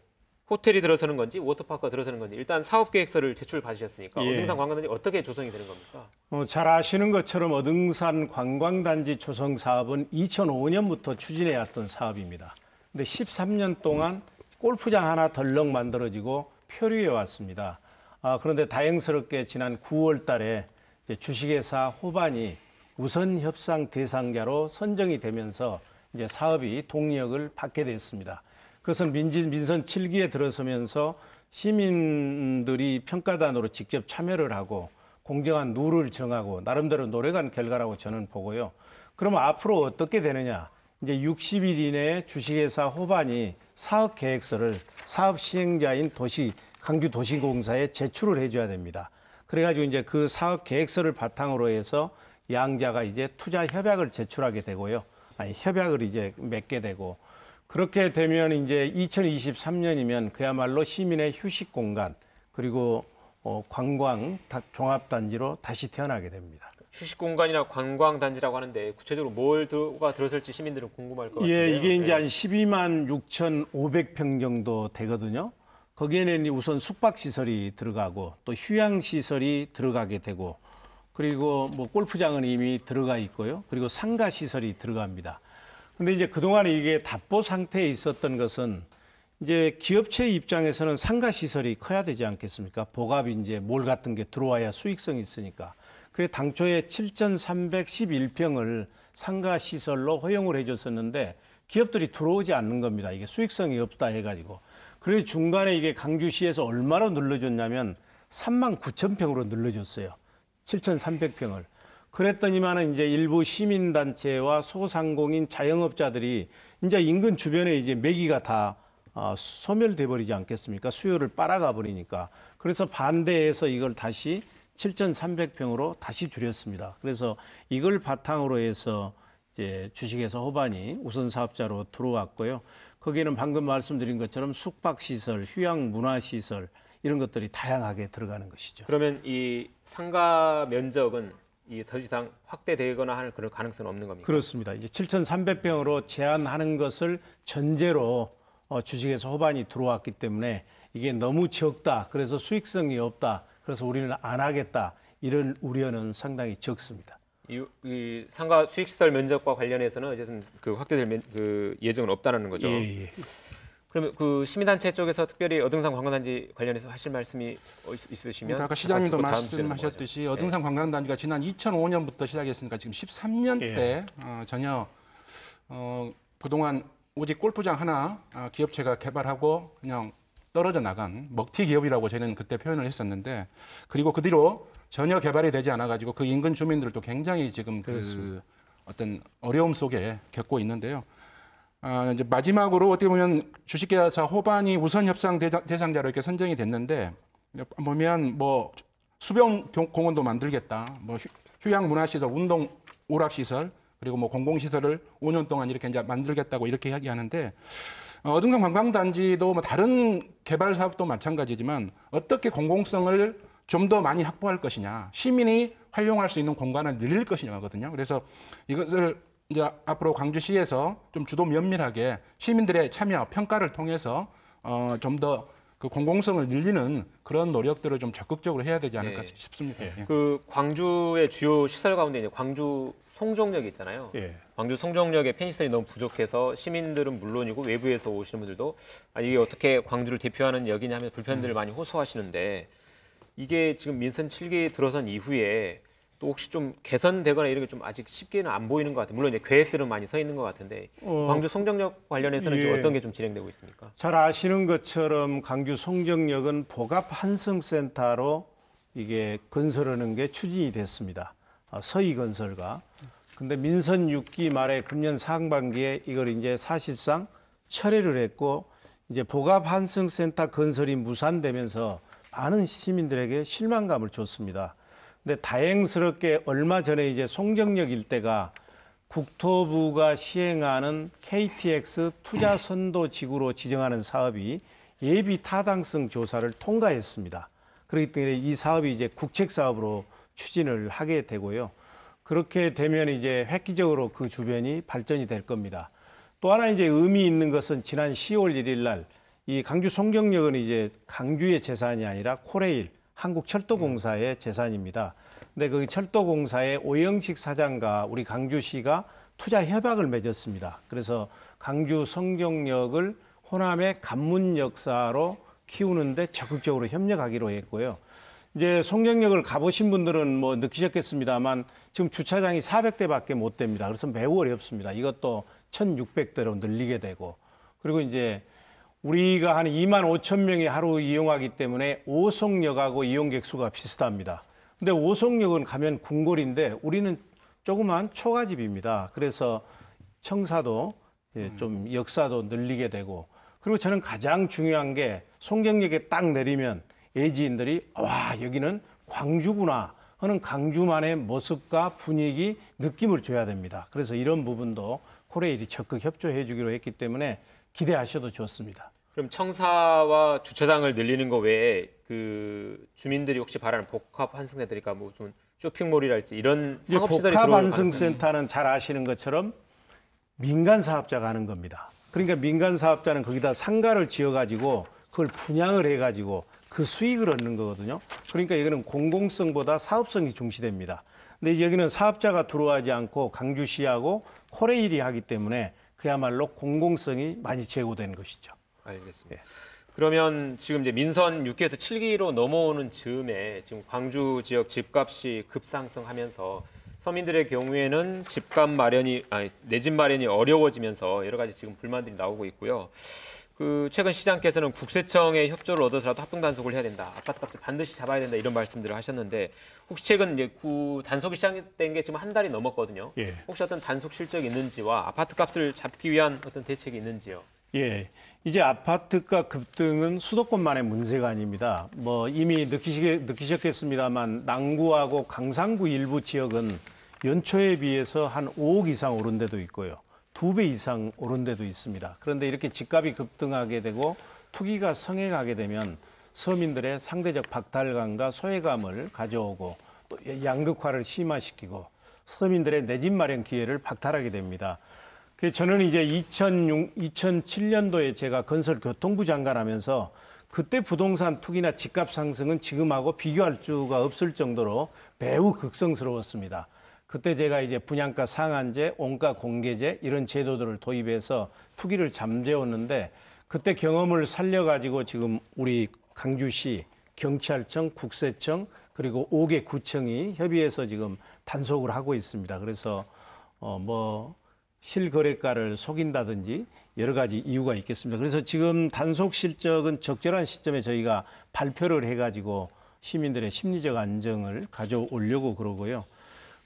호텔이 들어서는 건지 워터파크가 들어서는 건지 일단 사업 계획서를 제출 받으셨으니까 예. 어등산 관광단지 어떻게 조성이 되는 겁니까? 잘 아시는 것처럼 어등산 관광단지 조성 사업은 2005년부터 추진해 왔던 사업입니다. 근데 13년 동안 골프장 하나 덜렁 만들어지고 표류해 왔습니다. 그런데 다행스럽게 지난 9월 달에 이제 주식회사 호반이 우선 협상 대상자로 선정이 되면서 이제 사업이 동력을 받게 됐습니다. 그것은 민선 7기에 들어서면서 시민들이 평가단으로 직접 참여를 하고 공정한 룰을 정하고 나름대로 노력한 결과라고 저는 보고요. 그러면 앞으로 어떻게 되느냐? 이제 60일 이내에 주식회사 호반이 사업 계획서를 사업 시행자인 강주도시공사에 제출을 해줘야 됩니다. 그래가지고 이제 그 사업 계획서를 바탕으로 해서 양자가 이제 투자 협약을 제출하게 되고요. 협약을 이제 맺게 되고 그렇게 되면 이제 2023년이면 그야말로 시민의 휴식 공간 그리고 관광 종합단지로 다시 태어나게 됩니다. 휴식 공간이나 관광 단지라고 하는데 구체적으로 뭐가 들어설지 시민들은 궁금할 것 같아요. 예, 이게 이제 한 12만 6,500평 정도 되거든요. 거기에는 우선 숙박 시설이 들어가고 또 휴양 시설이 들어가게 되고 그리고 뭐 골프장은 이미 들어가 있고요. 그리고 상가 시설이 들어갑니다. 근데 이제 그동안 이게 답보 상태에 있었던 것은 이제 기업체 입장에서는 상가 시설이 커야 되지 않겠습니까? 복합 이제 몰 같은 게 들어와야 수익성이 있으니까. 그래 당초에 7,311평을 상가 시설로 허용을 해줬었는데 기업들이 들어오지 않는 겁니다. 이게 수익성이 없다 해가지고. 그래서 중간에 이게 강주시에서 얼마로 늘려줬냐면 39,000평으로 늘려줬어요. 7,300평을. 그랬더니만은 이제 일부 시민단체와 소상공인 자영업자들이 이제 인근 주변에 이제 매기가 다 소멸돼 버리지 않겠습니까? 수요를 빨아가 버리니까. 그래서 반대해서 이걸 다시 7,300평으로 다시 줄였습니다. 그래서 이걸 바탕으로 해서 이제 주식회사 호반이 우선 사업자로 들어왔고요. 거기에는 방금 말씀드린 것처럼 숙박시설, 휴양 문화시설 이런 것들이 다양하게 들어가는 것이죠. 그러면 이 상가 면적은 더 이상 확대되거나 하는 그런 가능성은 없는 겁니까? 그렇습니다. 이제 7,300평으로 제한하는 것을 전제로 주식회사 호반이 들어왔기 때문에 이게 너무 적다. 그래서 수익성이 없다. 그래서 우리는 안 하겠다. 이런 우려는 상당히 적습니다. 이 상가 수익시설 면적과 관련해서는 어쨌든 그 확대될 그 예정은 없다는 거죠. 예. 그러면 그 시민단체 쪽에서 특별히 어등산 관광단지 관련해서 하실 말씀이 있으시면 아까 시장님도 다음 주제로 말씀하셨듯이 어등산 관광단지가 지난 2005년부터 시작했으니까 지금 13년 때 전혀 그동안 오직 골프장 하나 기업체가 개발하고 그냥 떨어져 나간 먹튀 기업이라고 저는 그때 표현을 했었는데 그리고 그 뒤로 전혀 개발이 되지 않아 가지고 그 인근 주민들도 굉장히 지금 그 어떤 어려움 속에 겪고 있는데요. 이제 마지막으로 어떻게 보면 주식회사 호반이 우선 협상 대상자로 이렇게 선정이 됐는데 보면 뭐 수변 공원도 만들겠다, 뭐 휴양 문화시설, 운동 오락시설 그리고 뭐 공공시설을 5년 동안 이렇게 이제 만들겠다고 이렇게 이야기하는데 어등산 관광단지도 뭐 다른 개발 사업도 마찬가지지만 어떻게 공공성을 좀 더 많이 확보할 것이냐, 시민이 활용할 수 있는 공간을 늘릴 것이냐거든요. 그래서 이것을 이제 앞으로 광주시에서 좀 주도 면밀하게 시민들의 참여, 평가를 통해서 좀 더 그 공공성을 늘리는 그런 노력들을 좀 적극적으로 해야 되지 않을까 싶습니다. 그 광주의 주요 시설 가운데 이제 광주 송정역이 있잖아요. 광주 송정역에 편의시설이 너무 부족해서 시민들은 물론이고 외부에서 오시는 분들도 이게 어떻게 광주를 대표하는 역이냐 하면서 불편들을 많이 호소하시는데 이게 지금 민선 7기 들어선 이후에 또 혹시 좀 개선되거나 이런 게 좀 아직 쉽게는 안 보이는 것 같아요. 물론 이제 계획들은 많이 서 있는 것 같은데 광주 송정역 관련해서는 지금 어떤 게 좀 진행되고 있습니까? 잘 아시는 것처럼 광주 송정역은 복합 환승센터로 이게 건설하는 게 추진이 됐습니다. 서희건설과. 근데 민선 6기 말에 금년 상반기에 이걸 이제 사실상 철회를 했고 이제 복합 환승센터 건설이 무산되면서 많은 시민들에게 실망감을 줬습니다. 근데 다행스럽게 얼마 전에 이제 송정역 일대가 국토부가 시행하는 KTX 투자 선도 지구로 지정하는 사업이 예비 타당성 조사를 통과했습니다. 그렇기 때문에 이 사업이 이제 국책 사업으로 추진을 하게 되고요. 그렇게 되면 이제 획기적으로 그 주변이 발전이 될 겁니다. 또 하나 이제 의미 있는 것은 지난 10월 1일 날 이 강주 송정역은 이제 강주의 재산이 아니라 코레일 한국철도공사의 재산입니다. 근데 그 철도공사의 오영식 사장과 우리 강주시가 투자 협약을 맺었습니다. 그래서 강주 송정역을 호남의 관문 역사로 키우는데 적극적으로 협력하기로 했고요. 이제 송정역을 가보신 분들은 뭐 느끼셨겠습니다만 지금 주차장이 400대밖에 못 됩니다. 그래서 매우 어렵습니다. 이것도 1,600대로 늘리게 되고, 그리고 이제 우리가 한 2만 5천 명이 하루 이용하기 때문에 오송역하고 이용객 수가 비슷합니다. 근데 오송역은 가면 궁궐인데 우리는 조그만 초가집입니다. 그래서 청사도 좀 역사도 늘리게 되고, 그리고 저는 가장 중요한 게 송정역에 딱 내리면 예지인들이 와, 여기는 광주구나 하는 강주만의 모습과 분위기, 느낌을 줘야 됩니다. 그래서 이런 부분도 코레일이 적극 협조해 주기로 했기 때문에 기대하셔도 좋습니다. 그럼 청사와 주차장을 늘리는 거 외에 그 주민들이 혹시 바라는 복합 환승센터니까 무슨 쇼핑몰이랄지 이런 상업시설이 복합 들어올 환승센터는 잘 아시는 것처럼 민간 사업자가 하는 겁니다. 그러니까 민간 사업자는 거기다 상가를 지어가지고 그걸 분양을 해가지고 그 수익을 얻는 거거든요. 그러니까 이거는 공공성보다 사업성이 중시됩니다. 근데 여기는 사업자가 들어오지 않고 강주시하고 코레일이 하기 때문에 그야말로 공공성이 많이 제고된 것이죠. 알겠습니다. 그러면 지금 이제 민선 6기에서 7기로 넘어오는 즈음에 지금 광주 지역 집값이 급상승하면서 서민들의 경우에는 내 집 마련이 어려워지면서 여러 가지 지금 불만들이 나오고 있고요. 그 최근 시장께서는 국세청의 협조를 얻어서라도 합동 단속을 해야 된다. 아파트값을 반드시 잡아야 된다. 이런 말씀들을 하셨는데 혹시 최근 이제 단속이 시작된 게 지금 한 달이 넘었거든요. 예. 혹시 어떤 단속 실적이 있는지와 아파트값을 잡기 위한 어떤 대책이 있는지요? 예, 이제 아파트가 급등은 수도권만의 문제가 아닙니다. 뭐 이미 느끼셨겠습니다만 남구하고 강상구 일부 지역은 연초에 비해서 한 5억 이상 오른 데도 있고요. 2배 이상 오른 데도 있습니다. 그런데 이렇게 집값이 급등하게 되고 투기가 성행하게 되면 서민들의 상대적 박탈감과 소외감을 가져오고 또 양극화를 심화시키고 서민들의 내 집 마련 기회를 박탈하게 됩니다. 저는 이제 2007년도에 제가 건설교통부 장관 하면서 그때 부동산 투기나 집값 상승은 지금하고 비교할 수가 없을 정도로 매우 극성스러웠습니다. 그때 제가 이제 분양가 상한제, 원가 공개제 이런 제도들을 도입해서 투기를 잠재웠는데 그때 경험을 살려가지고 지금 우리 강주시, 경찰청, 국세청 그리고 5개 구청이 협의해서 지금 단속을 하고 있습니다. 그래서 실거래가를 속인다든지 여러 가지 이유가 있겠습니다. 그래서 지금 단속 실적은 적절한 시점에 저희가 발표를 해가지고 시민들의 심리적 안정을 가져오려고 그러고요.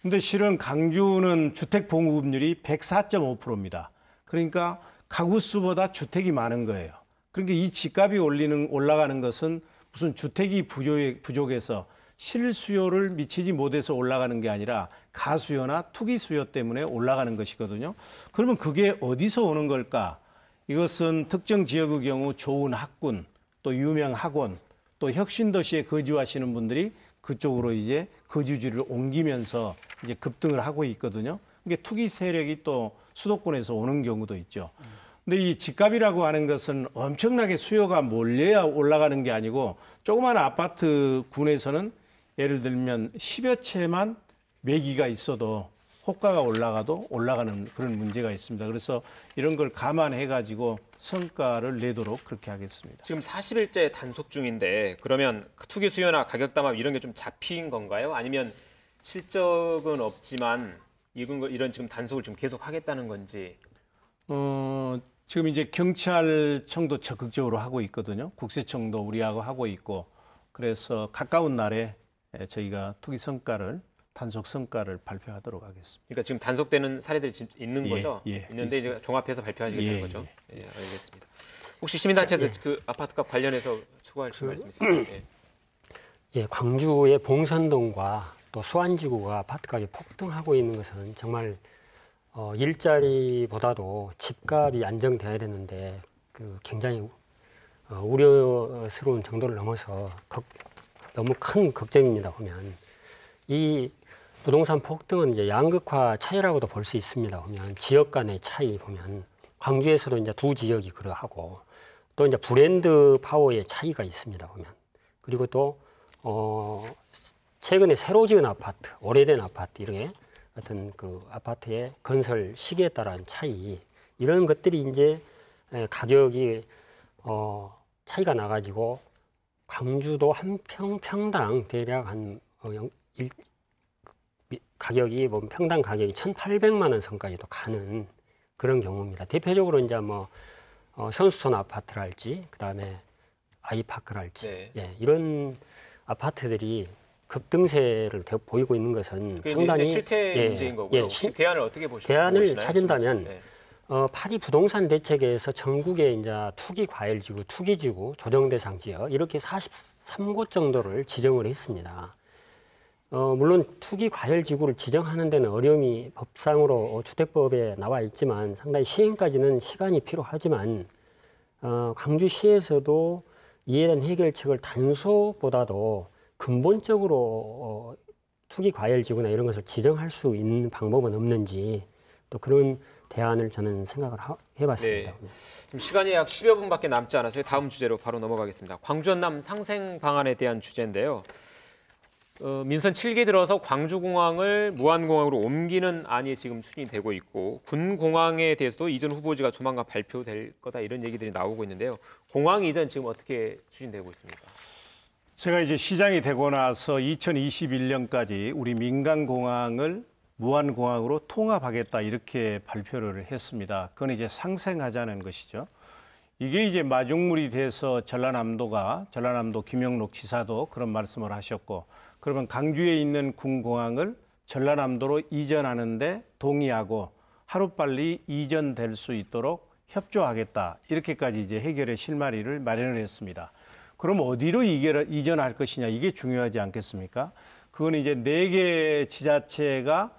근데 실은 강주는 주택 공급률이 104.5%입니다. 그러니까 가구 수보다 주택이 많은 거예요. 그러니까 이 집값이 올라가는 것은 무슨 주택이 부족해서 실수요를 미치지 못해서 올라가는 게 아니라 가수요나 투기 수요 때문에 올라가는 것이거든요. 그러면 그게 어디서 오는 걸까? 이것은 특정 지역의 경우 좋은 학군, 또 유명 학원, 또 혁신도시에 거주하시는 분들이 그쪽으로 이제 거주지를 옮기면서 이제 급등을 하고 있거든요. 이게 투기 세력이 또 수도권에서 오는 경우도 있죠. 근데 이 집값이라고 하는 것은 엄청나게 수요가 몰려야 올라가는 게 아니고 조그마한 아파트 군에서는 예를 들면 10여 채만 매기가 있어도 호가가 올라가도 올라가는 그런 문제가 있습니다. 그래서 이런 걸 감안해 가지고 성과를 내도록 그렇게 하겠습니다. 지금 40일째 단속 중인데 그러면 투기 수요나 가격 담합 이런 게 좀 잡힌 건가요? 아니면 실적은 없지만 이런 지금 단속을 좀 계속 하겠다는 건지? 지금 이제 경찰청도 적극적으로 하고 있거든요. 국세청도 우리하고 하고 있고 그래서 가까운 날에 저희가 투기 성과를 단속 성과를 발표하도록 하겠습니다. 그러니까 지금 단속되는 사례들이 있는 거죠? 예, 있는데 이제 종합해서 발표하시겠다는 예, 거죠? 예, 알겠습니다. 혹시 시민단체에서 그 아파트값 관련해서 추가할 말씀 있으세요? 예. 예, 광주의 봉선동과 또 수안지구가 아파트값이 폭등하고 있는 것은 정말 일자리보다도 집값이 안정돼야 되는데 굉장히 우려스러운 정도를 넘어서 너무 큰 걱정입니다. 보면 이 부동산 폭등은 이제 양극화 차이라고도 볼 수 있습니다. 보면 지역 간의 차이 보면 광주에서도 이제 두 지역이 그러하고 또 이제 브랜드 파워의 차이가 있습니다. 보면 그리고 또 최근에 새로 지은 아파트, 오래된 아파트 이렇게 어떤 그 아파트의 건설 시기에 따른 차이 이런 것들이 이제 가격이 차이가 나가지고 광주도 한 평당 대략 가격이 뭐 평당 가격이 1,800만 원 선까지도 가는 그런 경우입니다. 대표적으로 이제 뭐 선수촌 아파트랄지 그다음에 아이파크랄지 네. 예, 이런 아파트들이 급등세를 보이고 있는 것은 상당히 실태 문제인 거고요. 혹시 대안을 어떻게 보시나요? 대안을 찾은다면 파리 부동산 대책에서 전국에 이제 투기 과열지구, 투기지구, 조정대상 지역 이렇게 43곳 정도를 지정을 했습니다. 물론 투기 과열지구를 지정하는 데는 어려움이 법상으로 주택법에 나와 있지만 상당히 시행까지는 시간이 필요하지만 광주시에서도 이에 대한 해결책을 단속보다도 근본적으로 투기 과열지구나 이런 것을 지정할 수 있는 방법은 없는지 또 그런 대안을 저는 생각을 해봤습니다. 네. 지금 시간이 약 10여 분밖에 남지 않아서 다음 주제로 바로 넘어가겠습니다. 광주 전남 상생 방안에 대한 주제인데요. 민선 7기 들어서 광주공항을 무안공항으로 옮기는 안이 지금 추진되고 있고 군공항에 대해서도 이전 후보지가 조만간 발표될 거다 이런 얘기들이 나오고 있는데요. 공항 이전 지금 어떻게 추진되고 있습니까? 제가 이제 시장이 되고 나서 2021년까지 우리 민간공항을 무안공항으로 통합하겠다 이렇게 발표를 했습니다. 그건 이제 상생하자는 것이죠. 이게 이제 마중물이 돼서 전라남도 김영록 지사도 그런 말씀을 하셨고 그러면 강주에 있는 군공항을 전라남도로 이전하는데 동의하고 하루빨리 이전될 수 있도록 협조하겠다. 이렇게까지 이제 해결의 실마리를 마련을 했습니다. 그럼 어디로 이전할 것이냐 이게 중요하지 않겠습니까? 그건 이제 4개 지자체가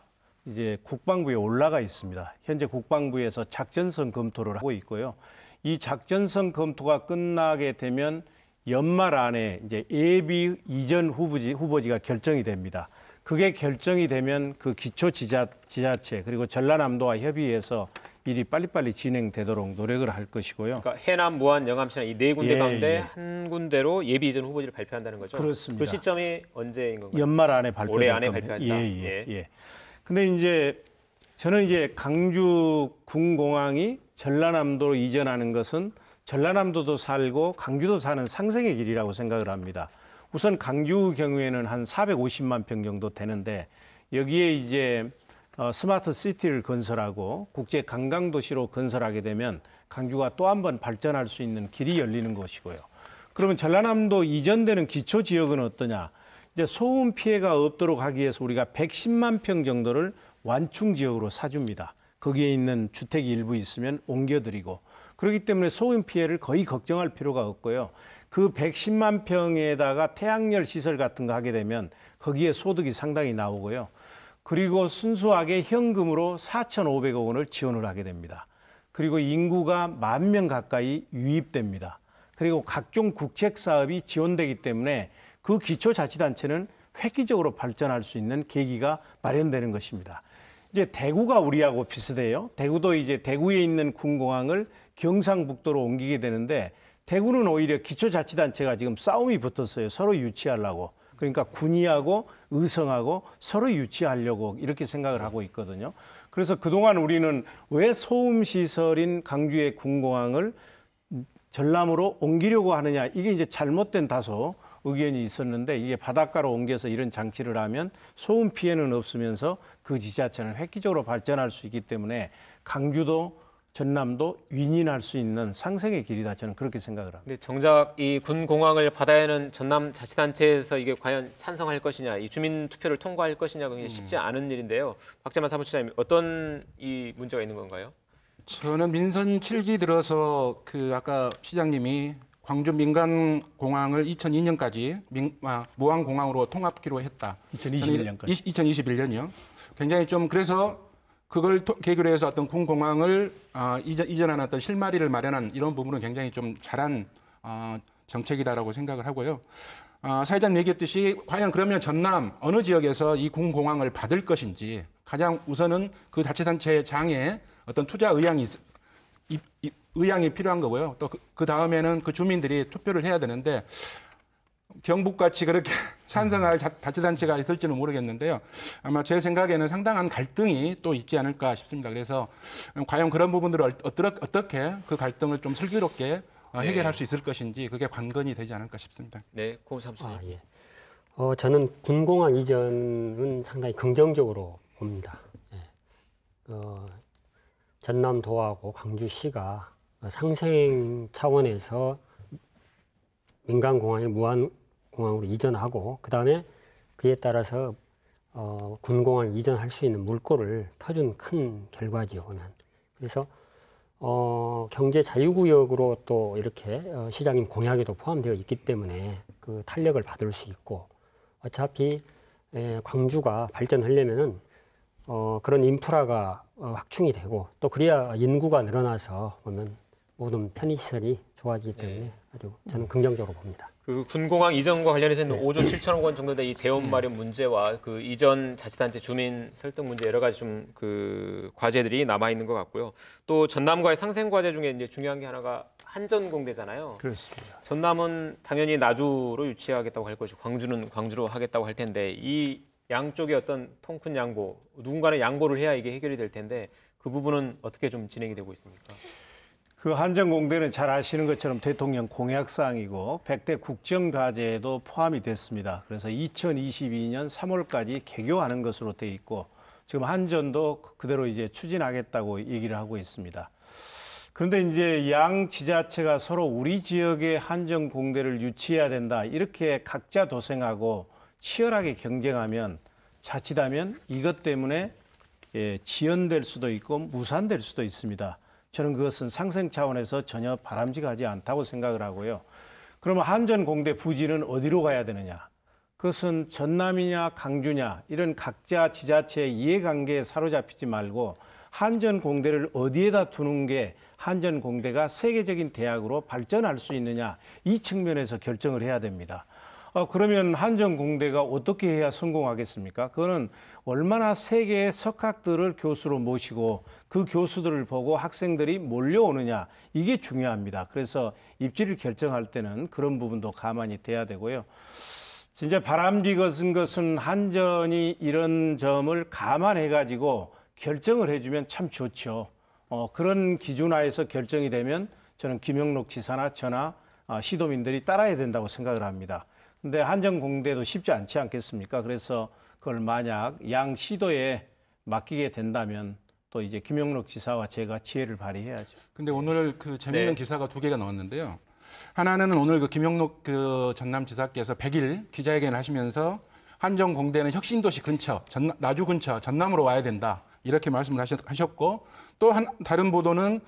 이제 국방부에 올라가 있습니다. 현재 국방부에서 작전성 검토를 하고 있고요. 이 작전성 검토가 끝나게 되면 연말 안에 이제 예비 이전 후보지가 결정이 됩니다. 그게 결정이 되면 그 기초 지자체 그리고 전라남도와 협의해서 일이 빨리빨리 진행되도록 노력을 할 것이고요. 그러니까 해남, 무안, 영암시나 이 4군데 가운데 한 군데로 예비 이전 후보지를 발표한다는 거죠? 그렇습니다. 그 시점이 언제인 건가요? 연말 안에 발표될 올해 안에 겁니다. 발표한다. 예. 근데 이제 저는 이제 강주 군공항이 전라남도로 이전하는 것은 전라남도도 살고 강주도 사는 상생의 길이라고 생각을 합니다. 우선 강주 경우에는 한 450만 평 정도 되는데 여기에 이제 스마트 시티를 건설하고 국제 관광 도시로 건설하게 되면 강주가 또 한 번 발전할 수 있는 길이 열리는 것이고요. 그러면 전라남도 이전되는 기초 지역은 어떠냐? 이제 소음 피해가 없도록 하기 위해서 우리가 110만 평 정도를 완충 지역으로 사줍니다. 거기에 있는 주택이 일부 있으면 옮겨드리고 그렇기 때문에 소음 피해를 거의 걱정할 필요가 없고요. 그 110만 평에다가 태양열 시설 같은 거 하게 되면 거기에 소득이 상당히 나오고요. 그리고 순수하게 현금으로 4,500억 원을 지원을 하게 됩니다. 그리고 인구가 10,000명 가까이 유입됩니다. 그리고 각종 국책 사업이 지원되기 때문에 그 기초자치단체는 획기적으로 발전할 수 있는 계기가 마련되는 것입니다. 이제 대구가 우리하고 비슷해요. 대구도 이제 대구에 있는 군공항을 경상북도로 옮기게 되는데 대구는 오히려 기초자치단체가 지금 싸움이 붙었어요. 서로 유치하려고. 그러니까 군의하고 의성하고 서로 유치하려고 이렇게 생각을 하고 있거든요. 그래서 그동안 우리는 왜 소음시설인 강주의 군공항을 전남으로 옮기려고 하느냐. 이게 이제 잘못된 다소 의견이 있었는데 이게 바닷가로 옮겨서 이런 장치를 하면 소음 피해는 없으면서 그 지자체는 획기적으로 발전할 수 있기 때문에 강주도 전남도 윈윈할 수 있는 상생의 길이다. 저는 그렇게 생각을 합니다. 근데 정작 이 군공항을 받아야 하는 전남 자치단체에서 이게 과연 찬성할 것이냐, 이 주민 투표를 통과할 것이냐 그게 쉽지 않은 일인데요. 박재만 사무처장님 어떤 이 문제가 있는 건가요? 저는 민선 7기 들어서 아까 시장님이 광주 민간공항을 2002년까지 무항공항으로 통합키로 했다. 2021년까지. 2021년이요. 굉장히 좀 그래서 그걸 계기로 해서 어떤 군공항을 이전하는 어떤 실마리를 마련한 이런 부분은 굉장히 좀 잘한 정책이다라고 생각을 하고요. 사회자님 얘기했듯이 과연 그러면 전남 어느 지역에서 이 군공항을 받을 것인지 가장 우선은 그 자치단체 장에 어떤 투자 의향이 필요한 거고요. 또 그 다음에는 그 주민들이 투표를 해야 되는데 경북같이 그렇게 찬성할 자치단체가 있을지는 모르겠는데요. 아마 제 생각에는 상당한 갈등이 또 있지 않을까 싶습니다. 그래서 과연 그런 부분들을 어떻게 그 갈등을 좀 슬기롭게 해결할 수 있을 것인지 그게 관건이 되지 않을까 싶습니다. 네, 고삼수님. 예. 저는 군공항 이전은 상당히 긍정적으로 봅니다. 예. 전남도하고 광주시가 상생 차원에서 민간공항에 무한공항으로 이전하고 그다음에 그에 따라서 군공항 이전할 수 있는 물꼬를 터준 큰 결과지요. 보면. 그래서 경제 자유구역으로 또 이렇게 시장님 공약에도 포함되어 있기 때문에 그 탄력을 받을 수 있고 어차피 광주가 발전하려면은 그런 인프라가 확충이 되고 또 그래야 인구가 늘어나서 보면 모든 편의시설이 좋아지기 때문에 아주 저는 긍정적으로 봅니다. 그 군공항 이전과 관련해서는 5조 7천억 원 정도 돼 이 재원 마련 문제와 그 이전 자치단체 주민 설득 문제 여러 가지 좀 그 과제들이 남아 있는 것 같고요. 또 전남과의 상생 과제 중에 이제 중요한 게 하나가 한전공대잖아요. 그렇습니다. 전남은 당연히 나주로 유치하겠다고 할 것이고 광주는 광주로 하겠다고 할 텐데 이 양쪽의 어떤 통큰 양보, 누군가는 양보를 해야 이게 해결이 될 텐데 그 부분은 어떻게 좀 진행이 되고 있습니까? 그 한전공대는 잘 아시는 것처럼 대통령 공약사항이고 100대 국정과제에도 포함이 됐습니다. 그래서 2022년 3월까지 개교하는 것으로 돼 있고 지금 한전도 그대로 이제 추진하겠다고 얘기를 하고 있습니다. 그런데 이제 양 지자체가 서로 우리 지역에 한전공대를 유치해야 된다 이렇게 각자 도생하고 치열하게 경쟁하면 자칫하면 이것 때문에 지연될 수도 있고 무산될 수도 있습니다. 저는 그것은 상생 차원에서 전혀 바람직하지 않다고 생각을 하고요. 그러면 한전공대 부지는 어디로 가야 되느냐? 그것은 전남이냐 강주냐 이런 각자 지자체의 이해관계에 사로잡히지 말고 한전공대를 어디에다 두는 게 한전공대가 세계적인 대학으로 발전할 수 있느냐 이 측면에서 결정을 해야 됩니다. 그러면 한전공대가 어떻게 해야 성공하겠습니까? 그거는 얼마나 세계의 석학들을 교수로 모시고 그 교수들을 보고 학생들이 몰려오느냐 이게 중요합니다. 그래서 입지를 결정할 때는 그런 부분도 가만히 돼야 되고요. 진짜 바람직한 것은 한전이 이런 점을 감안해가지고 결정을 해주면 참 좋죠. 그런 기준하에서 결정이 되면 저는 김영록 지사나 저나 시도민들이 따라야 된다고 생각을 합니다. 근데 한전공대도 쉽지 않지 않겠습니까? 그래서 그걸 만약 양 시도에 맡기게 된다면 또 이제 김영록 지사와 제가 지혜를 발휘해야죠. 근데 오늘 그 재밌는 기사가 두 개가 나왔는데요. 하나는 오늘 그 김영록 그 전남지사께서 100일 기자회견을 하시면서 한전공대는 혁신도시 근처, 나주 근처, 전남으로 와야 된다. 이렇게 말씀을 하셨고 또 다른 보도는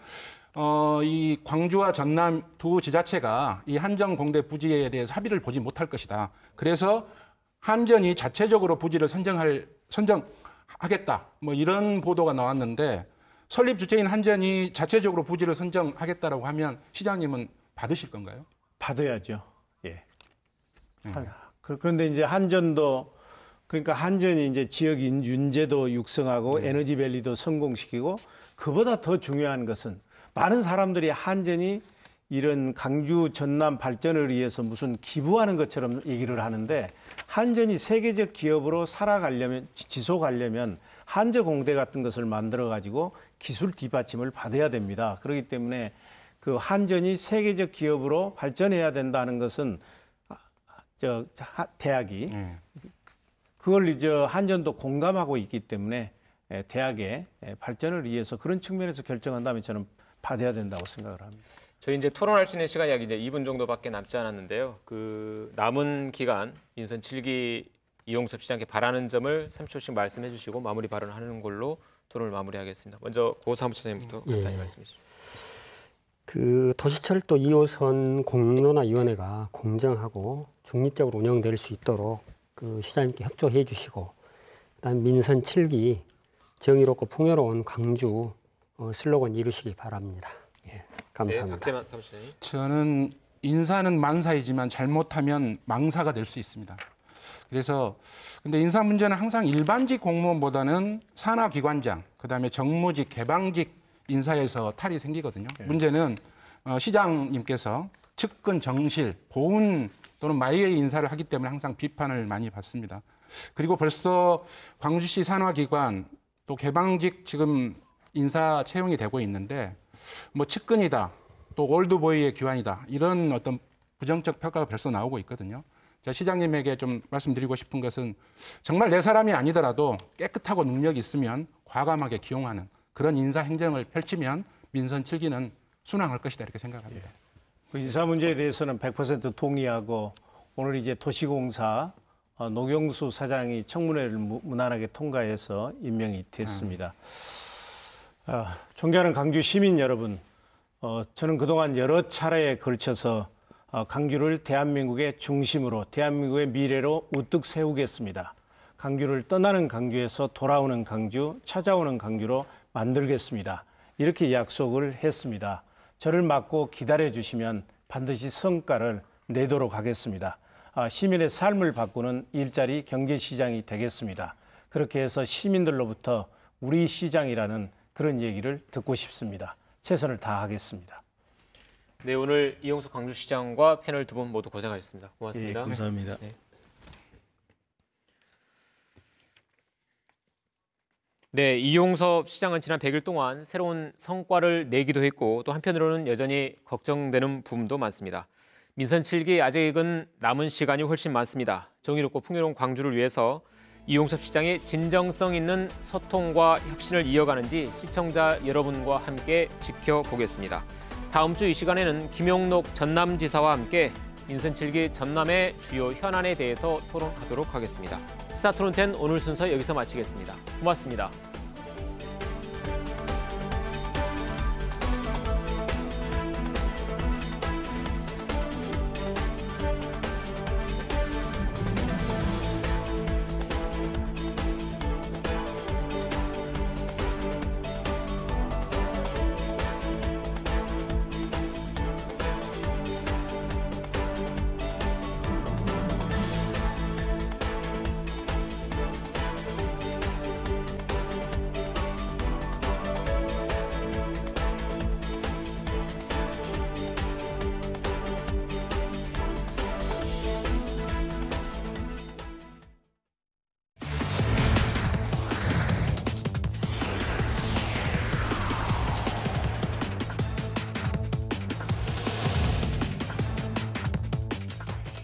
이 광주와 전남 두 지자체가 이 한전공대 부지에 대해서 합의를 보지 못할 것이다. 그래서 한전이 자체적으로 부지를 선정하겠다. 뭐 이런 보도가 나왔는데 설립 주체인 한전이 자체적으로 부지를 선정하겠다라고 하면 시장님은 받으실 건가요? 받아야죠. 예. 그런데 이제 한전도 그러니까 한전이 이제 지역 윤제도 육성하고 에너지밸리도 성공시키고 그보다 더 중요한 것은 많은 사람들이 한전이 이런 강주 전남 발전을 위해서 무슨 기부하는 것처럼 얘기를 하는데 한전이 세계적 기업으로 살아가려면 지속하려면 한전공대 같은 것을 만들어 가지고 기술 뒷받침을 받아야 됩니다. 그렇기 때문에 그 한전이 세계적 기업으로 발전해야 된다는 것은 대학이 그걸 이제 한전도 공감하고 있기 때문에 대학의 발전을 위해서 그런 측면에서 결정한다면 저는 받아야 된다고 생각을 합니다. 저희 이제 토론할 수 있는 시간이 약 이제 2분 정도밖에 남지 않았는데요. 그 남은 기간 인선 7기 이용섭 시장께 바라는 점을 3초씩 말씀해 주시고 마무리 발언하는 걸로 토론을 마무리하겠습니다. 먼저 고 사무처장님부터 간단히 말씀해 주시죠. 그 도시철도 2호선 공론화위원회가 공정하고 중립적으로 운영될 수 있도록 그 시장님께 협조해 주시고, 그다음 민선 7기 정의롭고 풍요로운 광주 슬로건 이루시기 바랍니다. 네, 감사합니다. 박재만 사무총장님. 저는 인사는 만사이지만 잘못하면 망사가 될 수 있습니다. 그래서 근데 인사 문제는 항상 일반직 공무원보다는 산하기관장, 그다음에 정무직, 개방직 인사에서 탈이 생기거든요. 문제는 시장님께서 측근, 정실, 보훈 또는 마이웨이 인사를 하기 때문에 항상 비판을 많이 받습니다. 그리고 벌써 광주시 산하기관 또 개방직 지금 인사 채용이 되고 있는데 뭐 측근이다, 또 올드보이의 귀환이다, 이런 어떤 부정적 평가가 벌써 나오고 있거든요. 제가 시장님에게 좀 말씀드리고 싶은 것은 정말 내 사람이 아니더라도 깨끗하고 능력이 있으면 과감하게 기용하는 그런 인사 행정을 펼치면 민선 7기는 순항할 것이다, 이렇게 생각합니다. 그 인사 문제에 대해서는 100% 동의하고, 오늘 이제 도시공사 노경수 사장이 청문회를 무난하게 통과해서 임명이 됐습니다. 존경하는 강주 시민 여러분, 저는 그동안 여러 차례에 걸쳐서 강주를 대한민국의 중심으로, 대한민국의 미래로 우뚝 세우겠습니다. 강주를 떠나는 강주에서 돌아오는 강주, 찾아오는 강주로 만들겠습니다. 이렇게 약속을 했습니다. 저를 맡고 기다려 주시면 반드시 성과를 내도록 하겠습니다. 시민의 삶을 바꾸는 일자리 경제시장이 되겠습니다. 그렇게 해서 시민들로부터 우리 시장이라는 그런 얘기를 듣고 싶습니다. 최선을 다하겠습니다. 네, 오늘 이용섭 광주시장과 패널 두 분 모두 고생하셨습니다. 고맙습니다. 예, 감사합니다. 네. 네, 이용섭 시장은 지난 100일 동안 새로운 성과를 내기도 했고, 또 한편으로는 여전히 걱정되는 부분도 많습니다. 민선 7기 아직은 남은 시간이 훨씬 많습니다. 정의롭고 풍요로운 광주를 위해서 이용섭 시장의 진정성 있는 소통과 혁신을 이어가는지 시청자 여러분과 함께 지켜보겠습니다. 다음 주 이 시간에는 김용록 전남지사와 함께 민선 7기 전남의 주요 현안에 대해서 토론하도록 하겠습니다. 시사토론10 오늘 순서 여기서 마치겠습니다. 고맙습니다.